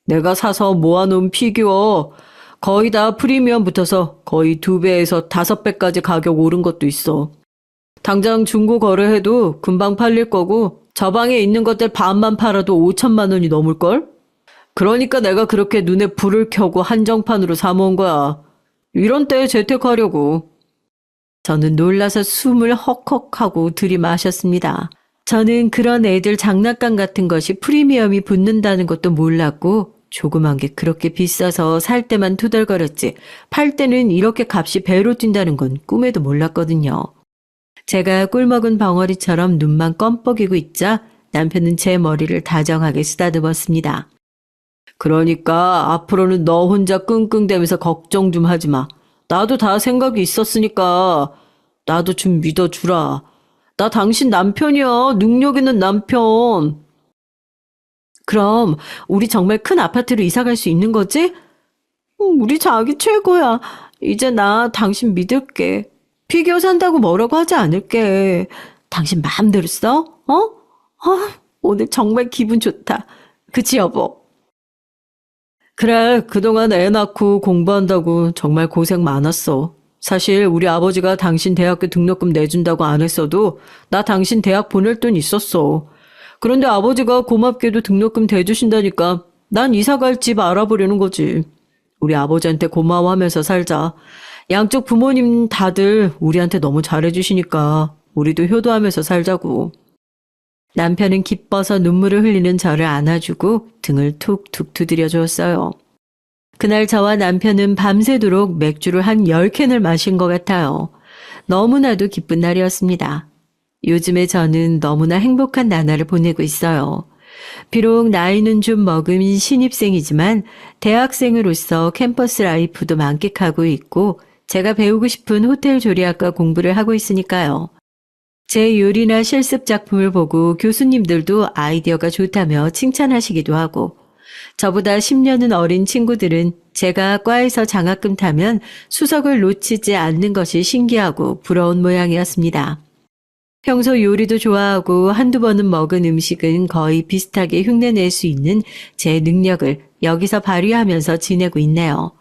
내가 사서 모아놓은 피규어 거의 다 프리미엄 붙어서 거의 2배에서 5배까지 가격 오른 것도 있어. 당장 중고 거래해도 금방 팔릴 거고 저 방에 있는 것들 반만 팔아도 5천만 원이 넘을걸? 그러니까 내가 그렇게 눈에 불을 켜고 한정판으로 사모은 거야. 이런 때에 재택하려고. 저는 놀라서 숨을 헉헉하고 들이마셨습니다. 저는 그런 애들 장난감 같은 것이 프리미엄이 붙는다는 것도 몰랐고 조그만 게 그렇게 비싸서 살 때만 투덜거렸지 팔 때는 이렇게 값이 배로 뛴다는 건 꿈에도 몰랐거든요. 제가 꿀먹은 벙어리처럼 눈만 껌뻑이고 있자 남편은 제 머리를 다정하게 쓰다듬었습니다. 그러니까 앞으로는 너 혼자 끙끙대면서 걱정 좀 하지 마. 나도 다 생각이 있었으니까 나도 좀 믿어주라. 나 당신 남편이야. 능력 있는 남편. 그럼 우리 정말 큰 아파트로 이사 갈 수 있는 거지? 우리 자기 최고야. 이제 나 당신 믿을게. 피규어 산다고 뭐라고 하지 않을게. 당신 마음대로 써? 오늘 정말 기분 좋다. 그치, 여보? 그래, 그동안 애 낳고 공부한다고 정말 고생 많았어. 사실 우리 아버지가 당신 대학교 등록금 내준다고 안 했어도 나 당신 대학 보낼 돈 있었어. 그런데 아버지가 고맙게도 등록금 대주신다니까 난 이사 갈 집 알아보려는 거지. 우리 아버지한테 고마워하면서 살자. 양쪽 부모님 다들 우리한테 너무 잘해주시니까 우리도 효도하면서 살자고. 남편은 기뻐서 눈물을 흘리는 저를 안아주고 등을 툭툭 두드려 주었어요. 그날 저와 남편은 밤새도록 맥주를 한 10캔을 마신 것 같아요. 너무나도 기쁜 날이었습니다. 요즘에 저는 너무나 행복한 나날을 보내고 있어요. 비록 나이는 좀 먹은 신입생이지만 대학생으로서 캠퍼스 라이프도 만끽하고 있고 제가 배우고 싶은 호텔 조리학과 공부를 하고 있으니까요. 제 요리나 실습 작품을 보고 교수님들도 아이디어가 좋다며 칭찬하시기도 하고 저보다 10년은 어린 친구들은 제가 과에서 장학금 타면 수석을 놓치지 않는 것이 신기하고 부러운 모양이었습니다. 평소 요리도 좋아하고 한두 번은 먹은 음식은 거의 비슷하게 흉내낼 수 있는 제 능력을 여기서 발휘하면서 지내고 있네요.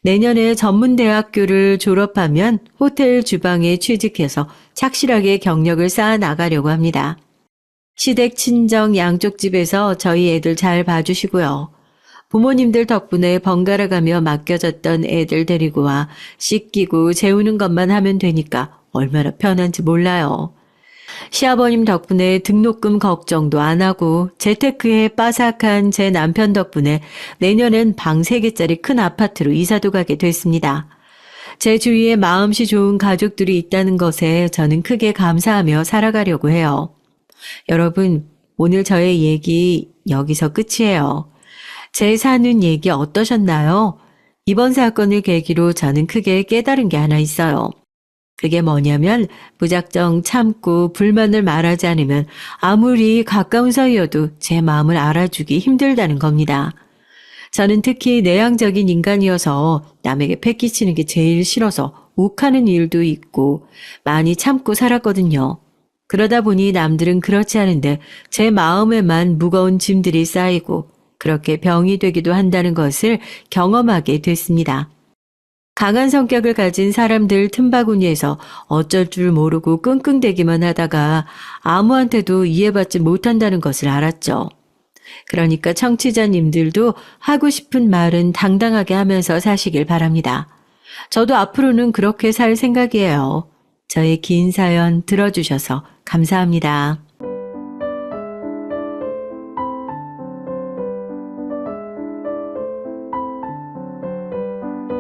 내년에 전문대학교를 졸업하면 호텔 주방에 취직해서 착실하게 경력을 쌓아 나가려고 합니다. 시댁 친정 양쪽 집에서 저희 애들 잘 봐주시고요. 부모님들 덕분에 번갈아 가며 맡겨졌던 애들 데리고 와 씻기고 재우는 것만 하면 되니까 얼마나 편한지 몰라요. 시아버님 덕분에 등록금 걱정도 안 하고 재테크에 빠삭한 제 남편 덕분에 내년엔 방 3개짜리 큰 아파트로 이사도 가게 됐습니다. 제 주위에 마음씨 좋은 가족들이 있다는 것에 저는 크게 감사하며 살아가려고 해요. 여러분, 오늘 저의 얘기 여기서 끝이에요. 제 사는 얘기 어떠셨나요? 이번 사건을 계기로 저는 크게 깨달은 게 하나 있어요. 그게 뭐냐면 무작정 참고 불만을 말하지 않으면 아무리 가까운 사이여도 제 마음을 알아주기 힘들다는 겁니다. 저는 특히 내향적인 인간이어서 남에게 패기치는 게 제일 싫어서 욱하는 일도 있고 많이 참고 살았거든요. 그러다 보니 남들은 그렇지 않은데 제 마음에만 무거운 짐들이 쌓이고 그렇게 병이 되기도 한다는 것을 경험하게 됐습니다. 강한 성격을 가진 사람들 틈바구니에서 어쩔 줄 모르고 끙끙대기만 하다가 아무한테도 이해받지 못한다는 것을 알았죠. 그러니까 청취자님들도 하고 싶은 말은 당당하게 하면서 사시길 바랍니다. 저도 앞으로는 그렇게 살 생각이에요. 저의 긴 사연 들어주셔서 감사합니다.